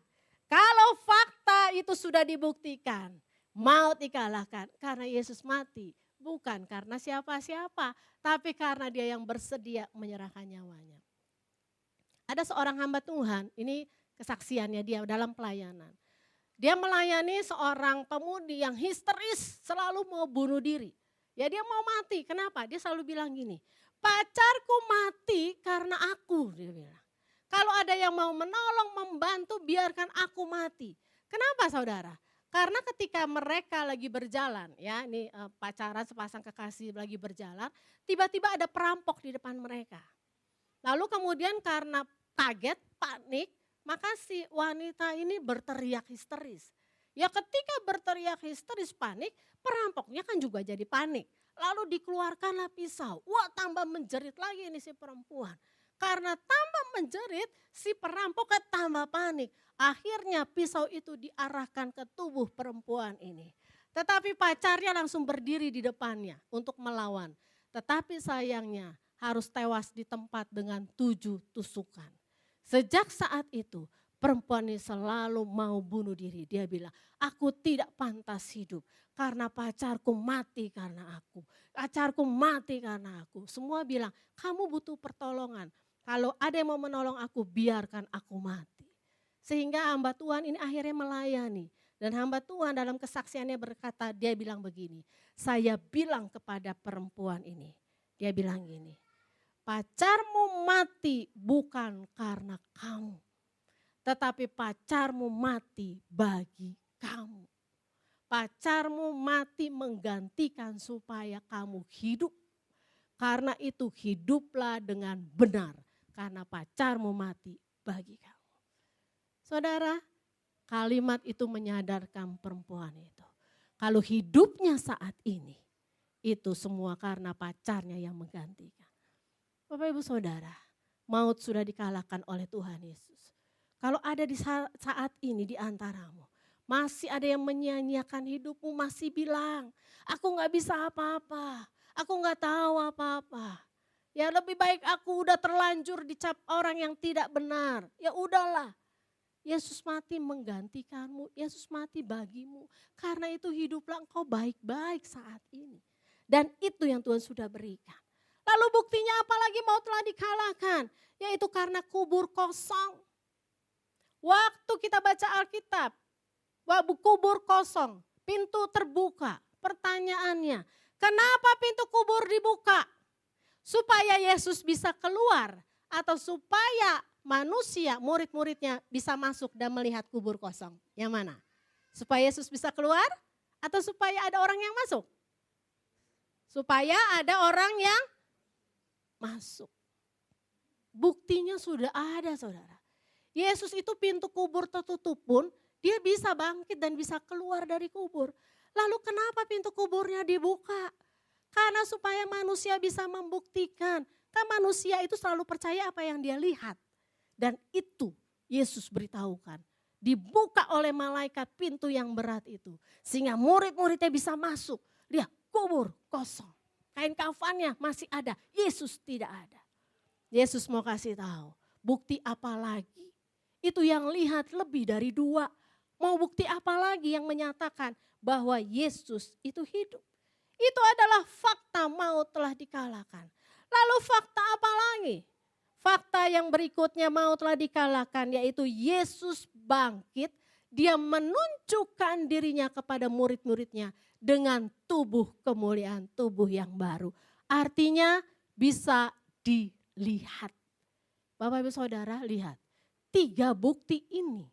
Kalau fakta itu sudah dibuktikan, maut dikalahkan karena Yesus mati. Bukan karena siapa-siapa, tapi karena dia yang bersedia menyerahkan nyawanya. Ada seorang hamba Tuhan, ini kesaksiannya dia dalam pelayanan. Dia melayani seorang pemudi yang histeris, selalu mau bunuh diri. Ya dia mau mati, kenapa? Dia selalu bilang gini, pacarku mati karena aku, dia bilang. Kalau ada yang mau menolong, membantu, biarkan aku mati. Kenapa saudara? Karena ketika mereka lagi berjalan, ya ini pacaran sepasang kekasih lagi berjalan, tiba-tiba ada perampok di depan mereka. Lalu kemudian karena kaget, panik, maka si wanita ini berteriak histeris. Ya ketika berteriak histeris panik, perampoknya kan juga jadi panik. Lalu dikeluarkanlah pisau, wah tambah menjerit lagi ini si perempuan. Karena tambah menjerit, si perampok tambah panik. Akhirnya pisau itu diarahkan ke tubuh perempuan ini. Tetapi pacarnya langsung berdiri di depannya untuk melawan. Tetapi sayangnya harus tewas di tempat dengan 7 tusukan. Sejak saat itu perempuan ini selalu mau bunuh diri. Dia bilang, aku tidak pantas hidup karena pacarku mati karena aku. Pacarku mati karena aku. Semua bilang, kamu butuh pertolongan. Kalau ada yang mau menolong aku, biarkan aku mati. Sehingga hamba Tuhan ini akhirnya melayani. Dan hamba Tuhan dalam kesaksiannya berkata, dia bilang begini, saya bilang kepada perempuan ini, dia bilang gini, pacarmu mati bukan karena kamu, tetapi pacarmu mati bagi kamu. Pacarmu mati menggantikan supaya kamu hidup. Karena itu hiduplah dengan benar, karena pacarmu mati bagi kamu. Saudara, kalimat itu menyadarkan perempuan itu. Kalau hidupnya saat ini, itu semua karena pacarnya yang menggantikan. Bapak Ibu Saudara, maut sudah dikalahkan oleh Tuhan Yesus. Kalau ada di saat ini di antaramu, masih ada yang menyia-nyiakan hidupmu, masih bilang, aku gak bisa apa-apa, aku gak tahu apa-apa. Ya lebih baik aku udah terlanjur dicap orang yang tidak benar. Ya udahlah, Yesus mati menggantikanmu, Yesus mati bagimu. Karena itu hiduplah engkau baik-baik saat ini. Dan itu yang Tuhan sudah berikan. Lalu buktinya apalagi maut telah dikalahkan? Yaitu karena kubur kosong. Waktu kita baca Alkitab, kubur kosong, pintu terbuka. Pertanyaannya, kenapa pintu kubur dibuka? Supaya Yesus bisa keluar atau supaya manusia, murid-muridnya bisa masuk dan melihat kubur kosong? Yang mana? Supaya Yesus bisa keluar atau supaya ada orang yang masuk? Supaya ada orang yang masuk. Buktinya sudah ada, saudara. Yesus itu pintu kubur tertutup pun dia bisa bangkit dan bisa keluar dari kubur. Lalu kenapa pintu kuburnya dibuka? Karena supaya manusia bisa membuktikan. Kan manusia itu selalu percaya apa yang dia lihat. Dan itu Yesus beritahukan. Dibuka oleh malaikat pintu yang berat itu. Sehingga murid-muridnya bisa masuk. Lihat kubur kosong. Kain kafannya masih ada. Yesus tidak ada. Yesus mau kasih tahu. Bukti apa lagi? Itu yang lihat lebih dari 2. Mau bukti apa lagi yang menyatakan bahwa Yesus itu hidup? Itu adalah fakta maut telah dikalahkan. Lalu fakta apa lagi? Fakta yang berikutnya maut telah dikalahkan yaitu Yesus bangkit. Dia menunjukkan dirinya kepada murid-muridnya dengan tubuh kemuliaan, tubuh yang baru. Artinya bisa dilihat. Bapak Ibu Saudara lihat, 3 bukti ini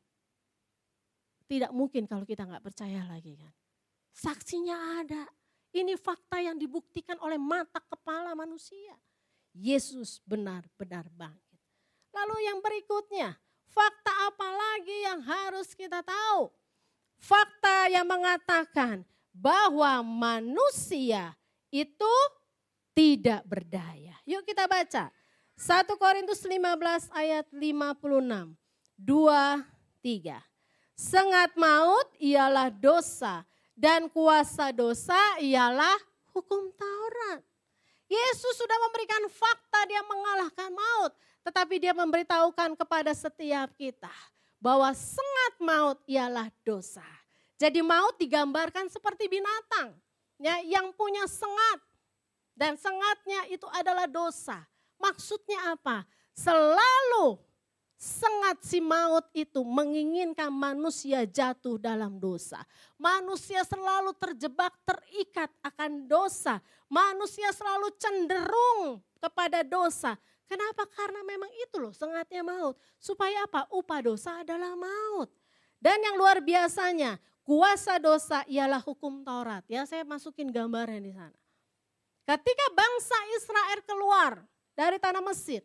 tidak mungkin kalau kita nggak percaya lagi kan. Saksinya ada. Ini fakta yang dibuktikan oleh mata kepala manusia. Yesus benar-benar bangkit. Lalu yang berikutnya, fakta apa lagi yang harus kita tahu? Fakta yang mengatakan bahwa manusia itu tidak berdaya. Yuk kita baca. 1 Korintus 15 ayat 56. 2, 3. Sengat maut ialah dosa. Dan kuasa dosa ialah hukum Taurat. Yesus sudah memberikan fakta dia mengalahkan maut. Tetapi dia memberitahukan kepada setiap kita bahwa sengat maut ialah dosa. Jadi maut digambarkan seperti binatang ya, yang punya sengat. Dan sengatnya itu adalah dosa. Maksudnya apa? Selalu sengat si maut itu menginginkan manusia jatuh dalam dosa. Manusia selalu terjebak, terikat akan dosa. Manusia selalu cenderung kepada dosa. Kenapa? Karena memang itu loh sengatnya maut. Supaya apa? Upah dosa adalah maut. Dan yang luar biasanya, kuasa dosa ialah hukum Taurat. Ya, saya masukin gambarnya di sana. Ketika bangsa Israel keluar dari tanah Mesir,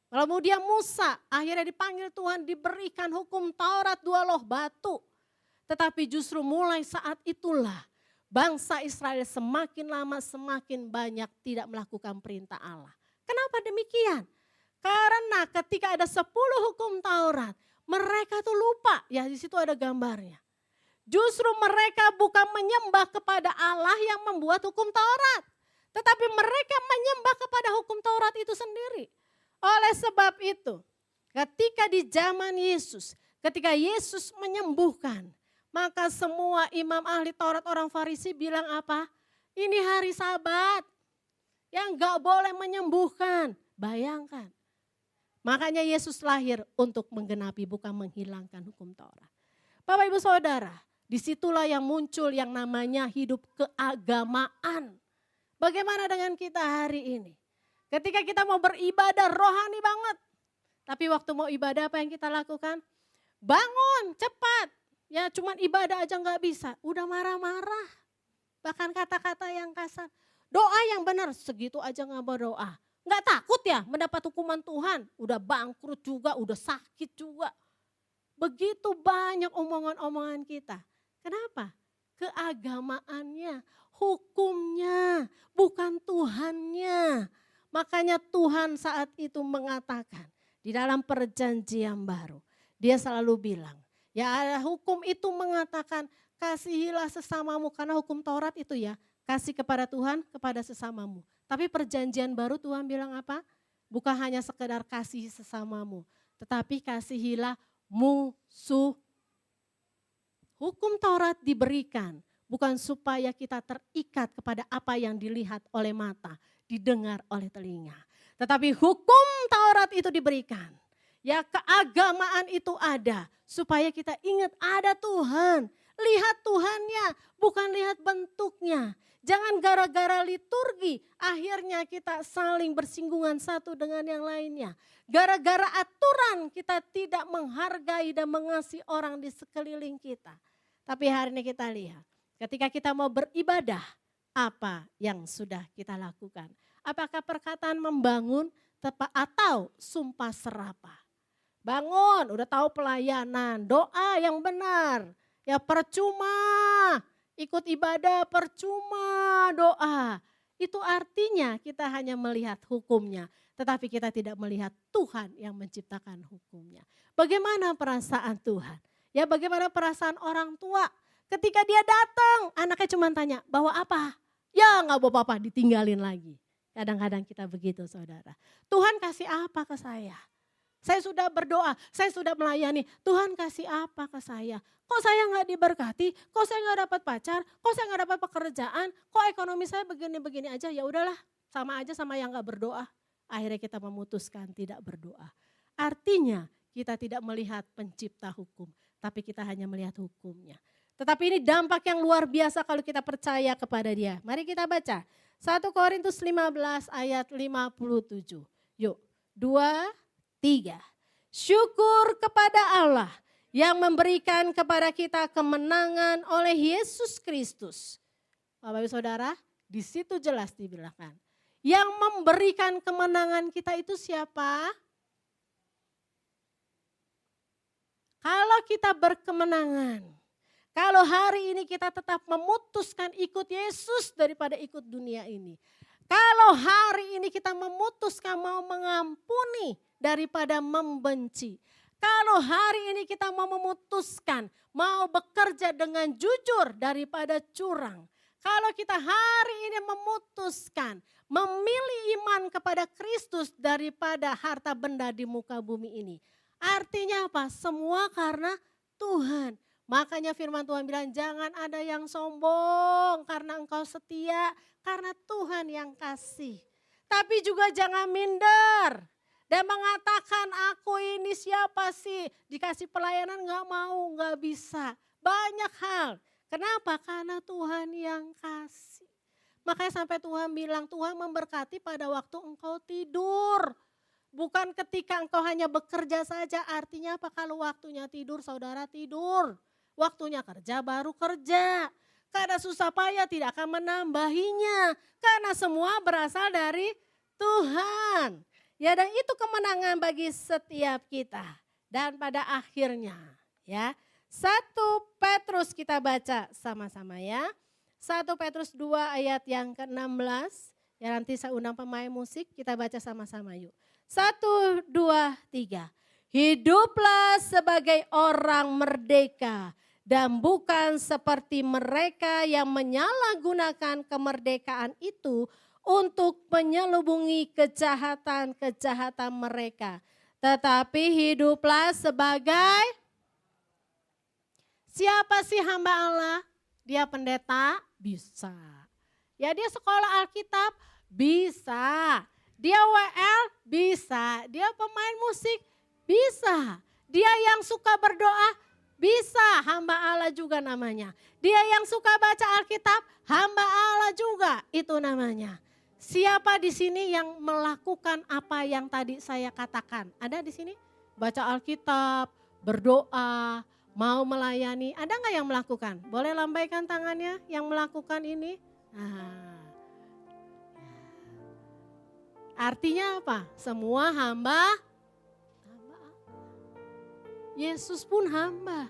kemudian Musa akhirnya dipanggil Tuhan, diberikan hukum Taurat 2 loh batu. Tetapi justru mulai saat itulah bangsa Israel semakin lama semakin banyak tidak melakukan perintah Allah. Kenapa demikian? Karena ketika ada 10 hukum Taurat, mereka tuh lupa, ya di situ ada gambarnya. Justru mereka bukan menyembah kepada Allah yang membuat hukum Taurat. Tetapi mereka menyembah kepada hukum Taurat itu sendiri. Oleh sebab itu, ketika di zaman Yesus, ketika Yesus menyembuhkan, maka semua imam ahli Taurat orang Farisi bilang apa? Ini hari Sabat, yang gak boleh menyembuhkan. Bayangkan. Makanya Yesus lahir untuk menggenapi, bukan menghilangkan hukum Taurat. Bapak Ibu Saudara, disitulah yang muncul yang namanya hidup keagamaan. Bagaimana dengan kita hari ini? Ketika kita mau beribadah rohani banget. Tapi waktu mau ibadah apa yang kita lakukan? Bangun cepat. Ya cuman ibadah aja gak bisa. Udah marah-marah. Bahkan kata-kata yang kasar. Doa yang benar segitu aja gak berdoa. Gak takut ya mendapat hukuman Tuhan. Udah bangkrut juga, udah sakit juga. Begitu banyak omongan-omongan kita. Kenapa? Keagamaannya, hukumnya, bukan Tuhannya. Makanya Tuhan saat itu mengatakan di dalam perjanjian baru. Dia selalu bilang, ya hukum itu mengatakan kasihilah sesamamu. Karena hukum Taurat itu ya, kasih kepada Tuhan, kepada sesamamu. Tapi perjanjian baru Tuhan bilang apa? Bukan hanya sekedar kasih sesamamu, tetapi kasihilah musuh. Hukum Taurat diberikan bukan supaya kita terikat kepada apa yang dilihat oleh mata, didengar oleh telinga. Tetapi hukum Taurat itu diberikan. Ya keagamaan itu ada supaya kita ingat ada Tuhan. Lihat Tuhannya, bukan lihat bentuknya. Jangan gara-gara liturgi akhirnya kita saling bersinggungan satu dengan yang lainnya. Gara-gara aturan kita tidak menghargai dan mengasihi orang di sekeliling kita. Tapi hari ini kita lihat ketika kita mau beribadah apa yang sudah kita lakukan. Apakah perkataan membangun atau sumpah serapah. Bangun, udah tahu pelayanan, doa yang benar. Ya percuma, ikut ibadah percuma doa. Itu artinya kita hanya melihat hukumnya. Tetapi kita tidak melihat Tuhan yang menciptakan hukumnya. Bagaimana perasaan Tuhan? Ya bagaimana perasaan orang tua? Ketika dia datang, anaknya cuma tanya, bawa apa? Ya nggak bawa apa-apa, ditinggalin lagi. Kadang-kadang kita begitu saudara. Tuhan kasih apa ke saya? Saya sudah berdoa, saya sudah melayani. Tuhan kasih apa ke saya? Kok saya nggak diberkati? Kok saya nggak dapat pacar? Kok saya nggak dapat pekerjaan? Kok ekonomi saya begini-begini aja? Ya udahlah, sama aja sama yang nggak berdoa. Akhirnya kita memutuskan tidak berdoa. Artinya kita tidak melihat pencipta hukum, tapi kita hanya melihat hukumnya. Tetapi ini dampak yang luar biasa kalau kita percaya kepada dia. Mari kita baca 1 Korintus 15 ayat 57. Yuk, 2, 3. Syukur kepada Allah yang memberikan kepada kita kemenangan oleh Yesus Kristus. Bapak Ibu Saudara, di situ jelas dibilangkan. Yang memberikan kemenangan kita itu siapa? Kalau kita berkemenangan, kalau hari ini kita tetap memutuskan ikut Yesus daripada ikut dunia ini. Kalau hari ini kita memutuskan mau mengampuni daripada membenci. Kalau hari ini kita mau memutuskan mau bekerja dengan jujur daripada curang. Kalau kita hari ini memutuskan memilih iman kepada Kristus daripada harta benda di muka bumi ini. Artinya apa? Semua karena Tuhan. Makanya firman Tuhan bilang jangan ada yang sombong karena engkau setia. Karena Tuhan yang kasih. Tapi juga jangan minder. Dan mengatakan aku ini siapa sih? Dikasih pelayanan gak mau, gak bisa. Banyak hal. Kenapa? Karena Tuhan yang kasih. Makanya sampai Tuhan bilang Tuhan memberkati pada waktu engkau tidur. Bukan ketika engkau hanya bekerja saja. Artinya apa? Kalau waktunya tidur saudara tidur. Waktunya kerja baru kerja. Karena susah payah tidak akan menambahinya. Karena semua berasal dari Tuhan. Ya dan itu kemenangan bagi setiap kita. Dan pada akhirnya ya 1 Petrus kita baca sama-sama ya. 1 Petrus 2 ayat yang ke-16. Ya nanti saya undang pemain musik kita baca sama-sama yuk. 1, 2, 3. Hiduplah sebagai orang merdeka. Dan bukan seperti mereka yang menyalahgunakan kemerdekaan itu untuk menyelubungi kejahatan-kejahatan mereka. Tetapi hiduplah sebagai, siapa sih hamba Allah? Dia pendeta? Bisa. Ya dia sekolah Alkitab? Bisa. Dia WL? Bisa. Dia pemain musik? Bisa. Dia yang suka berdoa? Bisa, hamba Allah juga namanya. Dia yang suka baca Alkitab, hamba Allah juga itu namanya. Siapa di sini yang melakukan apa yang tadi saya katakan? Ada di sini? Baca Alkitab, berdoa, mau melayani. Ada nggak yang melakukan? Boleh lambaikan tangannya yang melakukan ini? Nah. Artinya apa? Semua hamba Yesus pun hamba.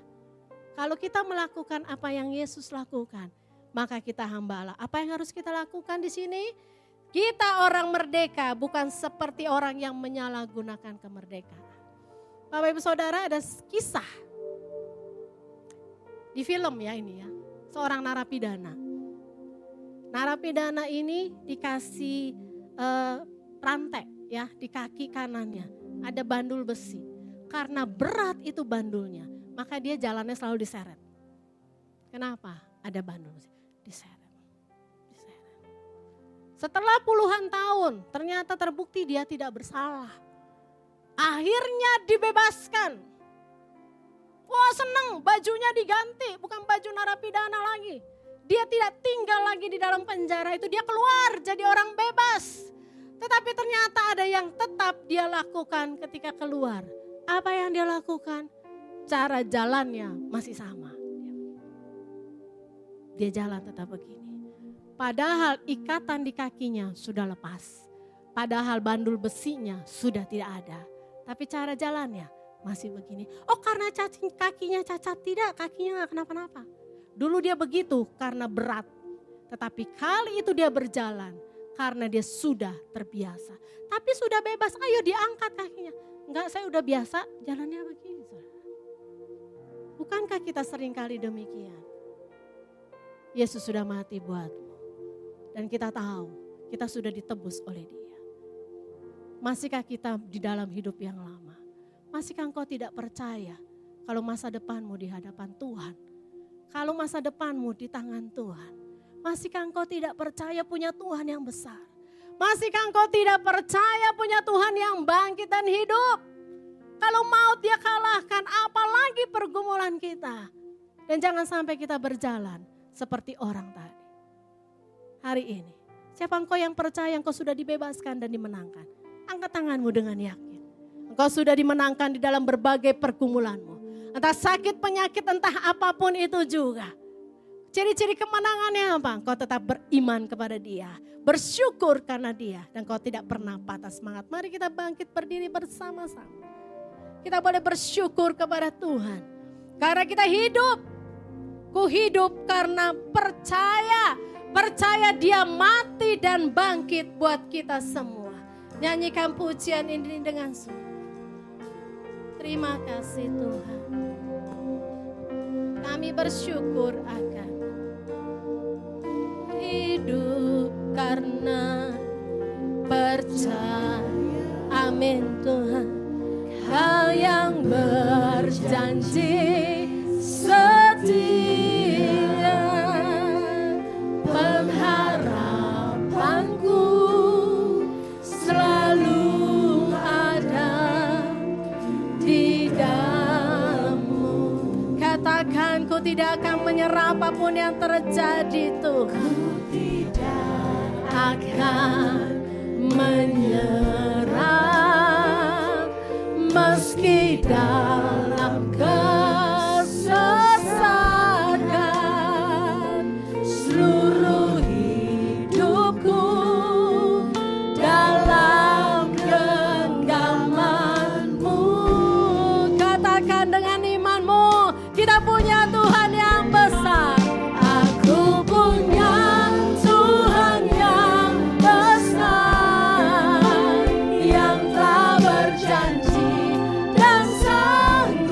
Kalau kita melakukan apa yang Yesus lakukan, maka kita hamba Allah. Apa yang harus kita lakukan di sini? Kita orang merdeka bukan seperti orang yang menyalahgunakan kemerdekaan. Bapak Ibu Saudara, ada kisah di film ya ini ya. Seorang narapidana. Narapidana ini dikasih rantai ya di kaki kanannya. Ada bandul besi. Karena berat itu bandulnya, maka dia jalannya selalu diseret. Kenapa? Ada bandul besi. Diseret. Setelah puluhan tahun, ternyata terbukti dia tidak bersalah. Akhirnya dibebaskan. Wah seneng, bajunya diganti, bukan baju narapidana lagi. Dia tidak tinggal lagi di dalam penjara itu, dia keluar jadi orang bebas. Tetapi ternyata ada yang tetap dia lakukan ketika keluar. Apa yang dia lakukan? Cara jalannya masih sama. Dia jalan tetap begini. Padahal ikatan di kakinya sudah lepas. Padahal bandul besinya sudah tidak ada. Tapi cara jalannya masih begini. Oh karena kakinya cacat, tidak, kakinya gak kenapa-napa. Dulu dia begitu karena berat. Tetapi kali itu dia berjalan karena dia sudah terbiasa. Tapi sudah bebas, ayo diangkat kakinya. Enggak, saya udah biasa jalannya begini. Bukankah kita seringkali demikian? Yesus sudah mati buatmu. Dan kita tahu kita sudah ditebus oleh Dia. Masihkah kita di dalam hidup yang lama? Masihkah engkau tidak percaya kalau masa depanmu di hadapan Tuhan? Kalau masa depanmu di tangan Tuhan? Masihkah engkau tidak percaya punya Tuhan yang besar? Masihkah engkau tidak percaya punya Tuhan yang bangkit dan hidup? Kalau maut Dia kalahkan, apalagi pergumulan kita. Dan jangan sampai kita berjalan seperti orang tadi. Hari ini, siapa engkau yang percaya engkau sudah dibebaskan dan dimenangkan? Angkat tanganmu dengan yakin. Engkau sudah dimenangkan di dalam berbagai pergumulanmu. Entah sakit, penyakit, entah apapun itu juga. Ciri-ciri kemenangannya apa? Engkau tetap beriman kepada Dia. Bersyukur karena Dia. Dan kau tidak pernah patah semangat. Mari kita bangkit berdiri bersama-sama. Kita boleh bersyukur kepada Tuhan. Karena kita hidup. Ku hidup karena percaya. Percaya Dia mati dan bangkit buat kita semua. Nyanyikan pujian ini dengan sungguh. Terima kasih Tuhan. Kami bersyukur akan hidup karena percaya. Amin Tuhan. Kau yang berjanji setia. Pengharapanku selalu ada di dalam-Mu. Katakan ku tidak akan menyerah apapun yang terjadi Tuhan. Ku tidak akan menyerah meski dalam kesesatan. Seluruh hidupku dalam genggaman-Mu. Katakan dengan imanmu, kita punya Tuhan yang besar. Aku punya Tuhan yang besar, yang telah berjanji dan sanggup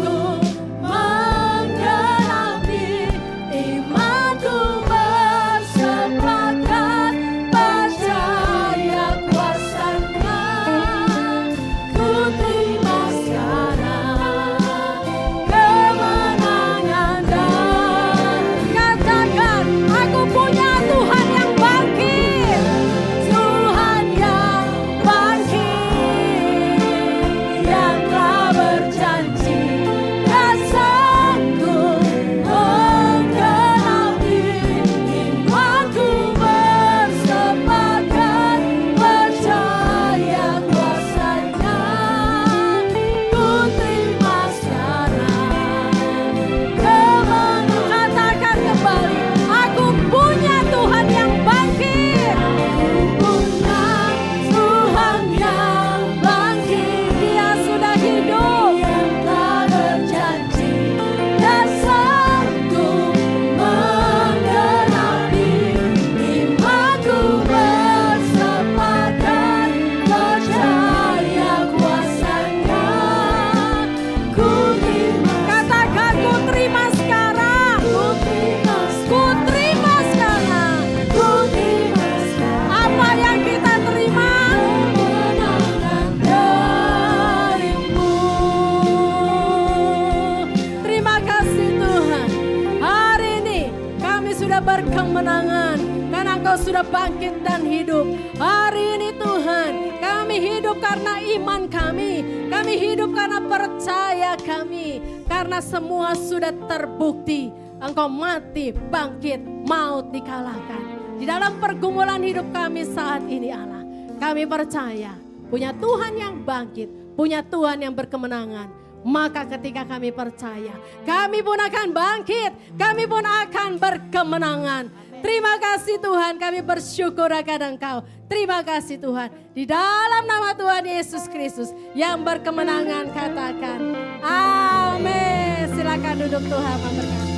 sudah berkemenangan, karena Engkau sudah bangkit dan hidup. Hari ini Tuhan, kami hidup karena iman kami hidup karena percaya kami, karena semua sudah terbukti. Engkau mati, bangkit, maut dikalahkan. Di dalam pergumulan hidup kami saat ini Allah, kami percaya punya Tuhan yang bangkit, punya Tuhan yang berkemenangan. Maka ketika kami percaya, kami pun akan bangkit, kami pun akan berkemenangan. Terima kasih Tuhan, kami bersyukur akan Engkau. Terima kasih Tuhan, di dalam nama Tuhan Yesus Kristus yang berkemenangan katakan amin. Silakan duduk, Tuhan memberkati.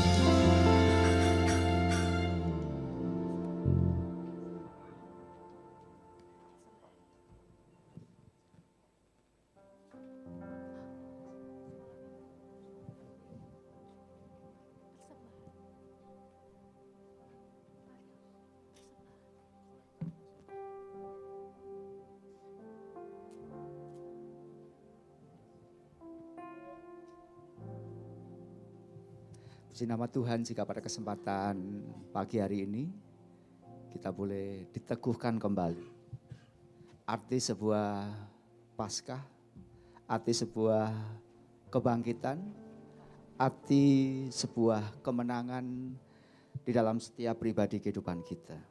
Puji nama Tuhan jika pada kesempatan pagi hari ini kita boleh diteguhkan kembali. Arti sebuah Paskah, arti sebuah kebangkitan, arti sebuah kemenangan di dalam setiap pribadi kehidupan kita.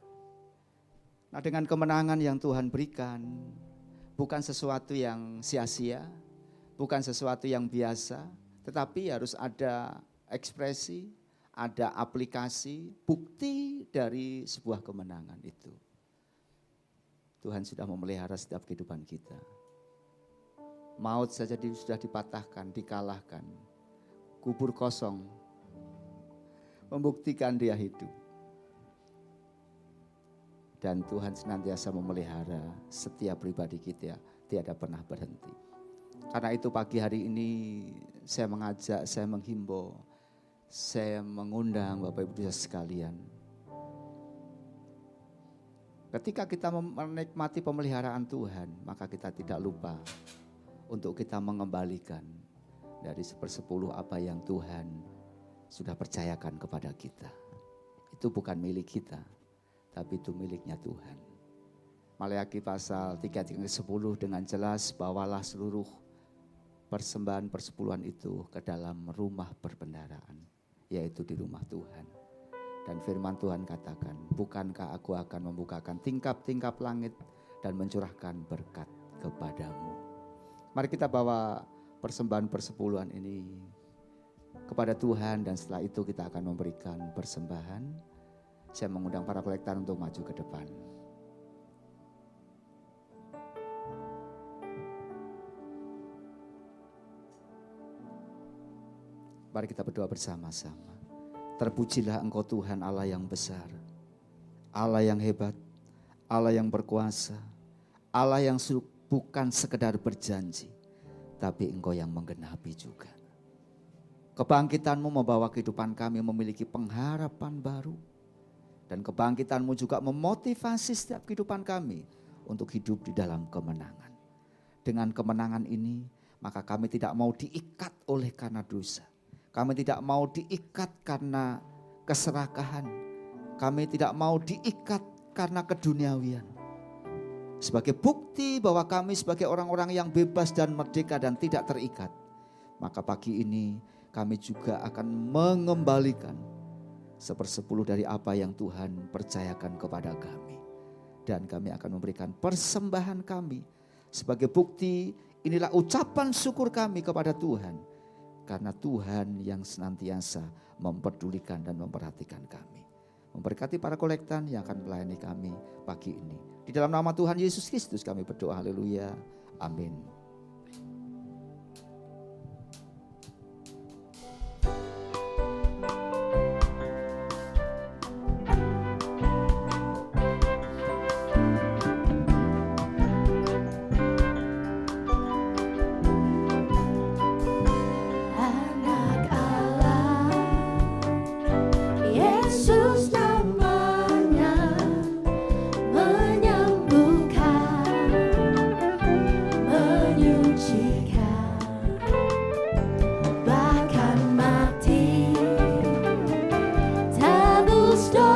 Nah, dengan kemenangan yang Tuhan berikan, bukan sesuatu yang sia-sia, bukan sesuatu yang biasa, tetapi harus ada ekspresi, ada aplikasi, bukti dari sebuah kemenangan itu. Tuhan sudah memelihara setiap kehidupan kita. Maut saja sudah dipatahkan, dikalahkan. Kubur kosong, membuktikan dia hidup. Dan Tuhan senantiasa memelihara setiap pribadi kita, tiada pernah berhenti. Karena itu pagi hari ini saya mengajak, saya menghimbau, saya mengundang Bapak Ibu sekalian. Ketika kita menikmati pemeliharaan Tuhan, maka kita tidak lupa untuk kita mengembalikan dari 1/10 apa yang Tuhan sudah percayakan kepada kita. Itu bukan milik kita, tapi itu miliknya Tuhan. Maleakhi pasal 3:10 dengan jelas, bawalah seluruh persembahan persepuluhan itu ke dalam rumah perbendaharaan, yaitu di rumah Tuhan. Dan firman Tuhan katakan, bukankah aku akan membukakan tingkap-tingkap langit dan mencurahkan berkat kepadamu. Mari kita bawa persembahan persepuluhan ini kepada Tuhan, dan setelah itu kita akan memberikan persembahan. Saya mengundang para kolektor untuk maju ke depan. Mari kita berdoa bersama-sama. Terpujilah Engkau Tuhan Allah yang besar, Allah yang hebat, Allah yang berkuasa, Allah yang bukan sekedar berjanji, tapi Engkau yang menggenapi juga. Kebangkitan-Mu membawa kehidupan kami memiliki pengharapan baru. Dan kebangkitan-Mu juga memotivasi setiap kehidupan kami untuk hidup di dalam kemenangan. Dengan kemenangan ini, maka kami tidak mau diikat oleh karena dosa. Kami tidak mau diikat karena keserakahan. Kami tidak mau diikat karena keduniawian. Sebagai bukti bahwa kami sebagai orang-orang yang bebas dan merdeka dan tidak terikat, maka pagi ini kami juga akan mengembalikan 1/10 dari apa yang Tuhan percayakan kepada kami. Dan kami akan memberikan persembahan kami sebagai bukti, inilah ucapan syukur kami kepada Tuhan. Karena Tuhan yang senantiasa memperdulikan dan memperhatikan kami. Memberkati para kolektan yang akan melayani kami pagi ini. Di dalam nama Tuhan Yesus Kristus kami berdoa, haleluya, amin. Stop.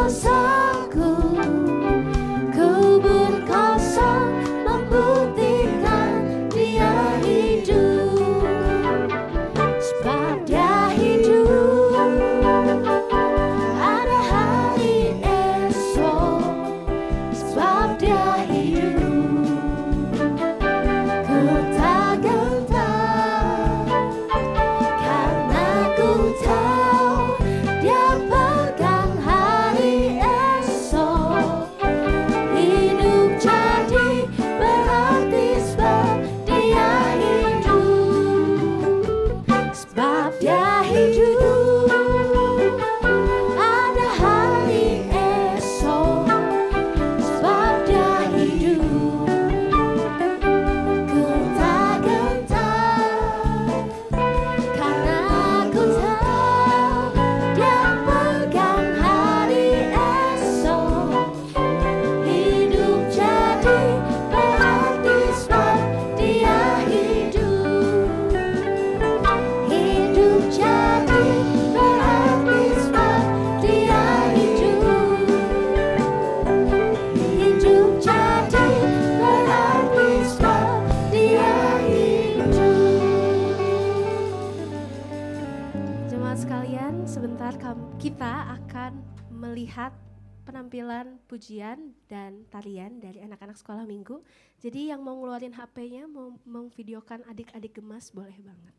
kita akan melihat penampilan pujian dan tarian dari anak-anak sekolah minggu. Jadi yang mau ngeluarin HP-nya, mau memvideokan adik-adik gemas, boleh banget.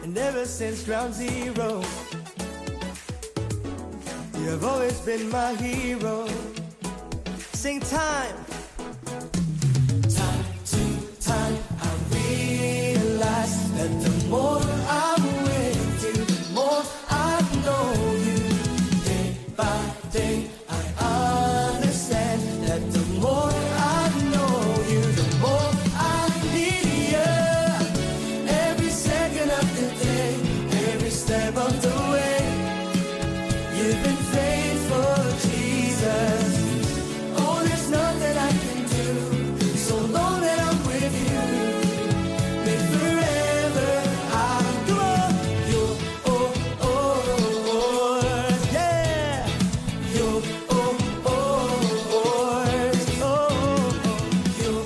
And ever since ground zero, you have always been my hero. Sing time. Time to time, I realize that the more I'm with you, the more I know you. Day by day, I understand that the more I know you, the more I need you. Every second of the day, every step of the way, you've been faithful, Jesus. Oh, there's nothing I can do, so long that I'm with you. Live forever, I'll go. You're yours, yeah. You're yours, you're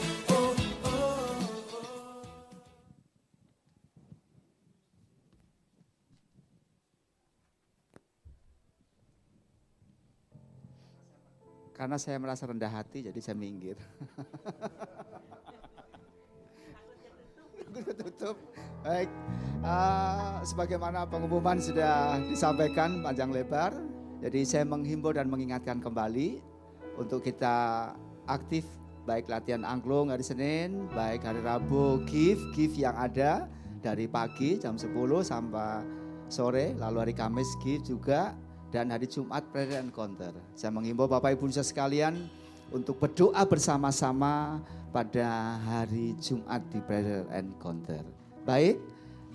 Karena saya merasa rendah hati jadi saya minggir. Tutup. Baik, sebagaimana pengumuman sudah disampaikan panjang lebar. Jadi saya menghimbau dan mengingatkan kembali untuk kita aktif baik latihan angklung hari Senin, baik hari Rabu gift yang ada dari pagi jam 10 sampai sore, lalu hari Kamis gift juga, dan hari Jumat prayer encounter. Saya menghimbau Bapak Ibu sekalian untuk berdoa bersama-sama pada hari Jumat di prayer encounter. Baik,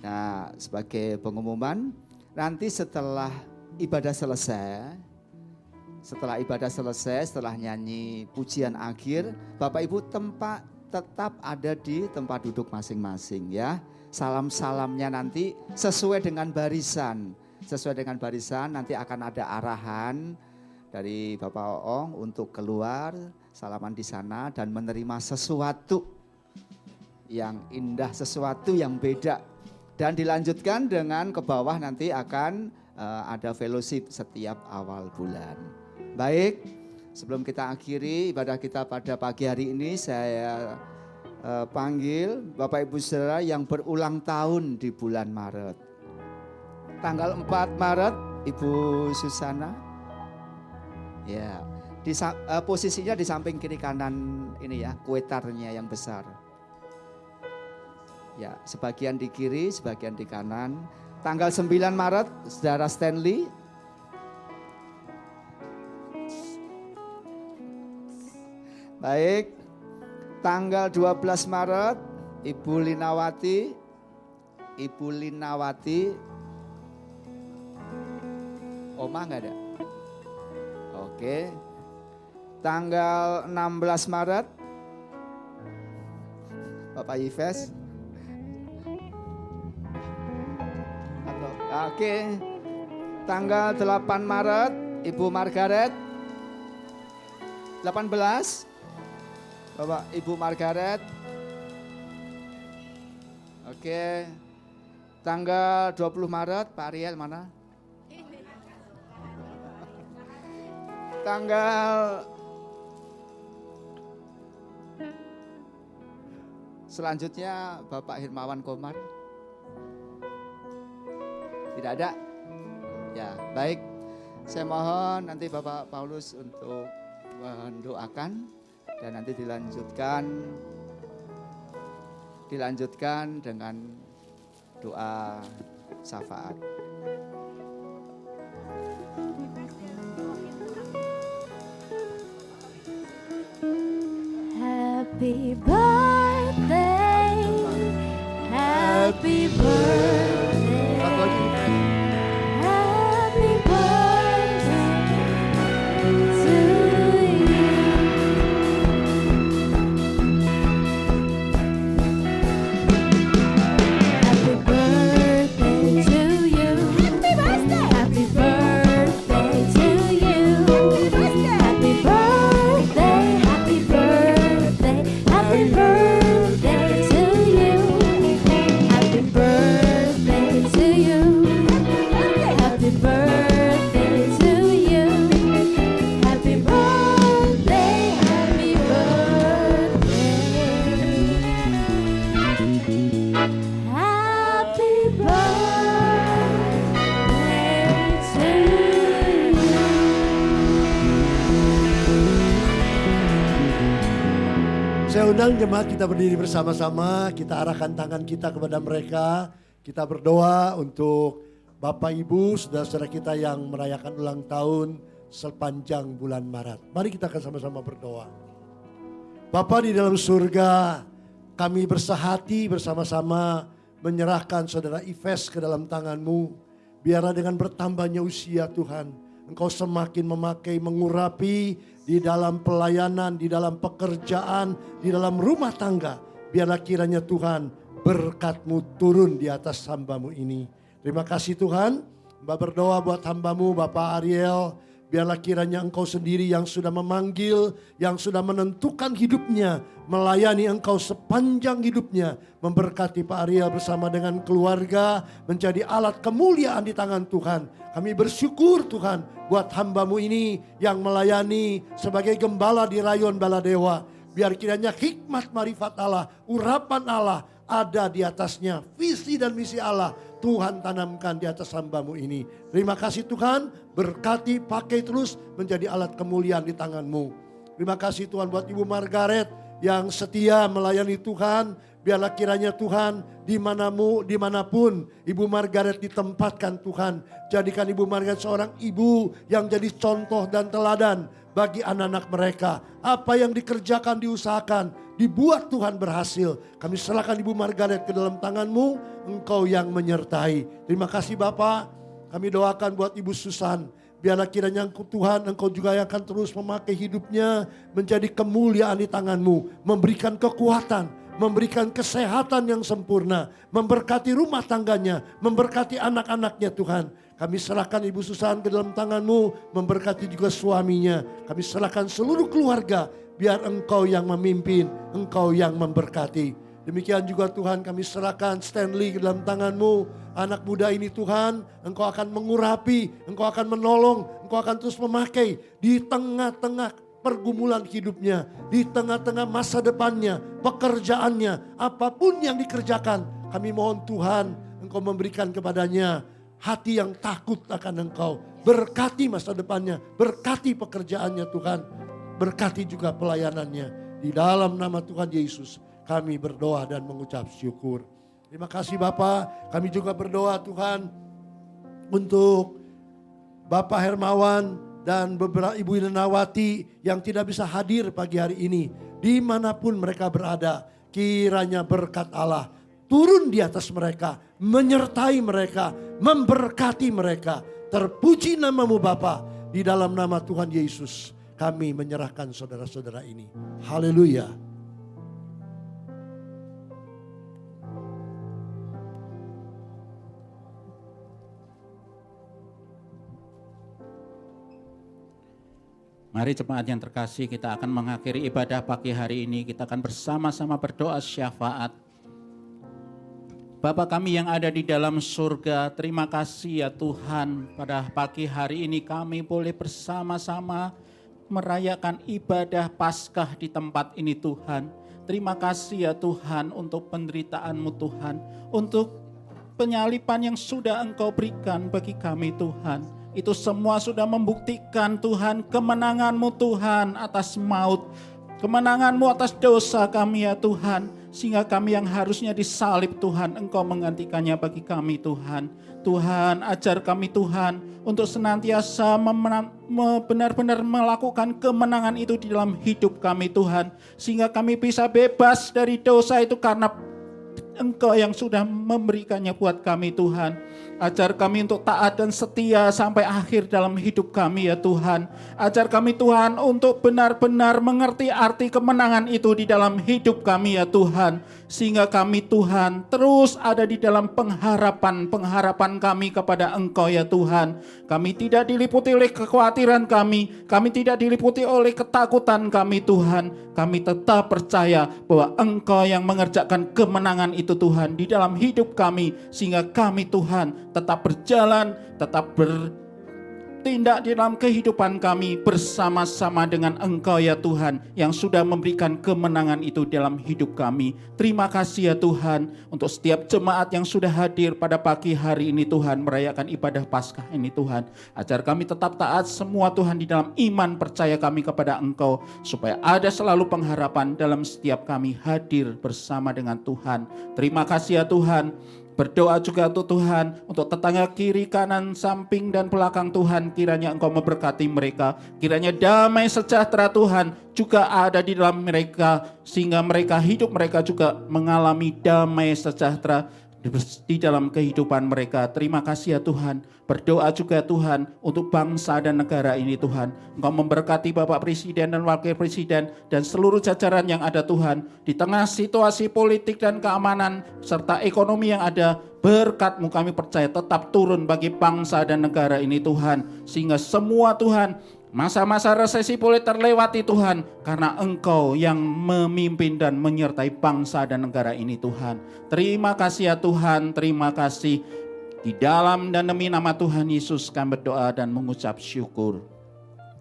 nah sebagai pengumuman, nanti setelah ibadah selesai, setelah nyanyi pujian akhir, Bapak Ibu tetap ada di tempat duduk masing-masing ya. Salam-salamnya nanti sesuai dengan barisan. Nanti akan ada arahan dari Bapak Oong untuk keluar, salaman di sana dan menerima sesuatu yang indah, sesuatu yang beda. Dan dilanjutkan dengan ke bawah nanti akan ada fellowship setiap awal bulan. Baik, sebelum kita akhiri ibadah kita pada pagi hari ini, saya panggil Bapak Ibu Saudara yang berulang tahun di bulan Maret. Tanggal 4 Maret, Ibu Susana. Ya, posisinya di samping kiri kanan ini ya, kuetarnya yang besar. Ya, sebagian di kiri, sebagian di kanan. Tanggal 9 Maret, Saudara Stanley. Baik, tanggal 12 Maret, Ibu Linawati. Oma nggak ada? Oke. Tanggal 16 Maret, Bapak Yves. Oke. Tanggal 8 Maret, Ibu Margaret. 18, Bapak Ibu Margaret. Oke. Tanggal 20 Maret, Pak Ariel mana? Tanggal selanjutnya Bapak Hirmawan Komar. Tidak ada? Ya, baik. Saya mohon nanti Bapak Paulus untuk mendoakan dan nanti dilanjutkan dengan doa syafaat. Happy birthday, happy birthday, happy birthday to you. Happy birthday to you. Happy birthday. Happy birthday to you. Happy birthday. Happy birthday. Happy birthday to you. Happy birthday to you. Happy birthday to you. Happy birthday. Happy birthday. Happy birthday to you. Saya undang jemaat kita berdiri bersama-sama, kita arahkan tangan kita kepada mereka. Kita berdoa untuk Bapak Ibu, saudara-saudara kita yang merayakan ulang tahun sepanjang bulan Maret. Mari kita akan sama-sama berdoa. Bapa di dalam surga, kami bersahati bersama-sama menyerahkan saudara Ives ke dalam tangan-Mu. Biarlah dengan bertambahnya usia Tuhan, Engkau semakin memakai, mengurapi di dalam pelayanan, di dalam pekerjaan, di dalam rumah tangga. Biarlah kiranya Tuhan berkat-Mu turun di atas hamba-Mu ini. Terima kasih Tuhan. Mbak berdoa buat hamba-Mu Bapak Ariel. Biarlah kiranya Engkau sendiri yang sudah memanggil, yang sudah menentukan hidupnya, melayani Engkau sepanjang hidupnya. Memberkati Pak Arya bersama dengan keluarga, menjadi alat kemuliaan di tangan Tuhan. Kami bersyukur Tuhan buat hamba-Mu ini yang melayani sebagai gembala di Rayon Baladewa. Biar kiranya hikmat marifat Allah, urapan Allah ada di atasnya. Visi dan misi Allah Tuhan tanamkan di atas hamba-Mu ini. Terima kasih Tuhan, berkati, pakai terus menjadi alat kemuliaan di tangan-Mu. Terima kasih Tuhan buat Ibu Margaret yang setia melayani Tuhan. Biarlah kiranya Tuhan dimanapun Ibu Margaret ditempatkan Tuhan. Jadikan Ibu Margaret seorang ibu yang jadi contoh dan teladan bagi anak-anak mereka. Apa yang dikerjakan, diusahakan, dibuat Tuhan berhasil. Kami serahkan Ibu Margaret ke dalam tangan-Mu, Engkau yang menyertai. Terima kasih Bapak, kami doakan buat Ibu Susan. Biarlah kiranya Tuhan Engkau juga yang akan terus memakai hidupnya menjadi kemuliaan di tangan-Mu. Memberikan kekuatan, memberikan kesehatan yang sempurna, memberkati rumah tangganya, memberkati anak-anaknya Tuhan. Kami serahkan Ibu Susan ke dalam tangan-Mu, memberkati juga suaminya. Kami serahkan seluruh keluarga, biar Engkau yang memimpin, Engkau yang memberkati. Demikian juga Tuhan kami serahkan Stanley ke dalam tangan-Mu. Anak muda ini Tuhan, Engkau akan mengurapi, Engkau akan menolong, Engkau akan terus memakai di tengah-tengah pergumulan hidupnya, di tengah-tengah masa depannya, pekerjaannya, apapun yang dikerjakan. Kami mohon Tuhan, Engkau memberikan kepadanya hati yang takut akan Engkau. Berkati masa depannya, berkati pekerjaannya Tuhan, berkati juga pelayanannya. Di dalam nama Tuhan Yesus kami berdoa dan mengucap syukur. Terima kasih Bapak, kami juga berdoa Tuhan untuk Bapak Hermawan dan beberapa Ibu Nenawati yang tidak bisa hadir pagi hari ini. Dimanapun mereka berada, kiranya berkat Allah turun di atas mereka, menyertai mereka, memberkati mereka. Terpuji nama-Mu Bapa, di dalam nama Tuhan Yesus kami menyerahkan saudara-saudara ini. Haleluya. Mari jemaat yang terkasih, kita akan mengakhiri ibadah pagi hari ini. Kita akan bersama-sama berdoa syafaat. Bapa kami yang ada di dalam surga, terima kasih ya Tuhan. Pada pagi hari ini kami boleh bersama-sama merayakan ibadah Paskah di tempat ini Tuhan. Terima kasih ya Tuhan untuk penderitaan-Mu Tuhan. Untuk penyalipan yang sudah Engkau berikan bagi kami Tuhan. Itu semua sudah membuktikan Tuhan kemenangan-Mu Tuhan atas maut. Kemenangan-Mu atas dosa kami ya Tuhan. Sehingga kami yang harusnya disalib Tuhan, Engkau menggantikannya bagi kami Tuhan. Tuhan ajar kami Tuhan untuk senantiasa benar-benar melakukan kemenangan itu di dalam hidup kami Tuhan. Sehingga kami bisa bebas dari dosa itu karena Engkau yang sudah memberikannya buat kami Tuhan. Ajar kami untuk taat dan setia sampai akhir dalam hidup kami ya Tuhan. Ajar kami Tuhan untuk benar-benar mengerti arti kemenangan itu di dalam hidup kami ya Tuhan. Sehingga kami Tuhan terus ada di dalam pengharapan kami kepada Engkau ya Tuhan. Kami tidak diliputi oleh kekhawatiran kami tidak diliputi oleh ketakutan kami Tuhan. Kami tetap percaya bahwa Engkau yang mengerjakan kemenangan itu Tuhan di dalam hidup kami. Sehingga kami Tuhan tetap berjalan, tetap bertindak di dalam kehidupan kami bersama-sama dengan Engkau ya Tuhan yang sudah memberikan kemenangan itu dalam hidup kami. Terima kasih ya Tuhan untuk setiap jemaat yang sudah hadir pada pagi hari ini Tuhan merayakan ibadah Paskah ini Tuhan. Ajar kami tetap taat semua Tuhan di dalam iman percaya kami kepada Engkau supaya ada selalu pengharapan dalam setiap kami hadir bersama dengan Tuhan. Terima kasih ya Tuhan. Berdoa juga untuk Tuhan, untuk tetangga kiri, kanan, samping, dan belakang Tuhan. Kiranya Engkau memberkati mereka. Kiranya damai sejahtera Tuhan juga ada di dalam mereka. Sehingga hidup mereka juga mengalami damai sejahtera. di dalam kehidupan mereka. Terima kasih ya Tuhan. Berdoa juga Tuhan untuk bangsa dan negara ini Tuhan. Engkau memberkati Bapak Presiden dan Wakil Presiden dan seluruh jajaran yang ada Tuhan. Di tengah situasi politik dan keamanan serta ekonomi yang ada, berkat-Mu kami percaya tetap turun bagi bangsa dan negara ini Tuhan. Sehingga semua Tuhan, masa-masa resesi boleh terlewati Tuhan, karena Engkau yang memimpin dan menyertai bangsa dan negara ini Tuhan. Terima kasih ya Tuhan, terima kasih. Di dalam dan demi nama Tuhan Yesus kami berdoa dan mengucap syukur.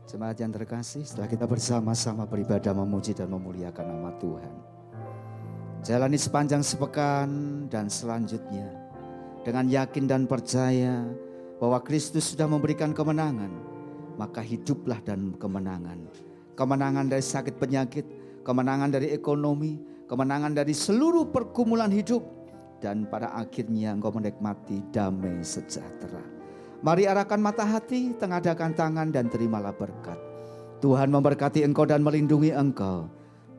Jemaat yang terkasih, setelah kita bersama-sama beribadah memuji dan memuliakan nama Tuhan, jalani sepanjang sepekan dan selanjutnya dengan yakin dan percaya bahwa Kristus sudah memberikan kemenangan. Maka hiduplah dan kemenangan. Kemenangan dari sakit penyakit, kemenangan dari ekonomi, kemenangan dari seluruh pergumulan hidup. Dan pada akhirnya engkau menikmati damai sejahtera. Mari arahkan mata hati, tengadahkan tangan dan terimalah berkat. Tuhan memberkati engkau dan melindungi engkau.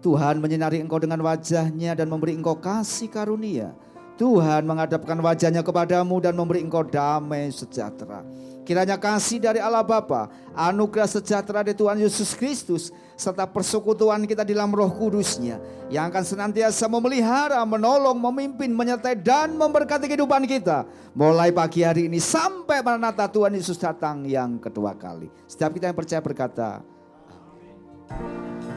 Tuhan menyinari engkau dengan wajahnya dan memberi engkau kasih karunia. Tuhan menghadapkan wajahnya kepadamu dan memberi engkau damai sejahtera. Kiranya kasih dari Allah Bapa, anugerah sejahtera dari Tuhan Yesus Kristus, serta persekutuan kita di dalam Roh Kudus-Nya yang akan senantiasa memelihara, menolong, memimpin, menyertai dan memberkati kehidupan kita mulai pagi hari ini sampai Maranatha Tuhan Yesus datang yang kedua kali. Setiap kita yang percaya berkata, Amin.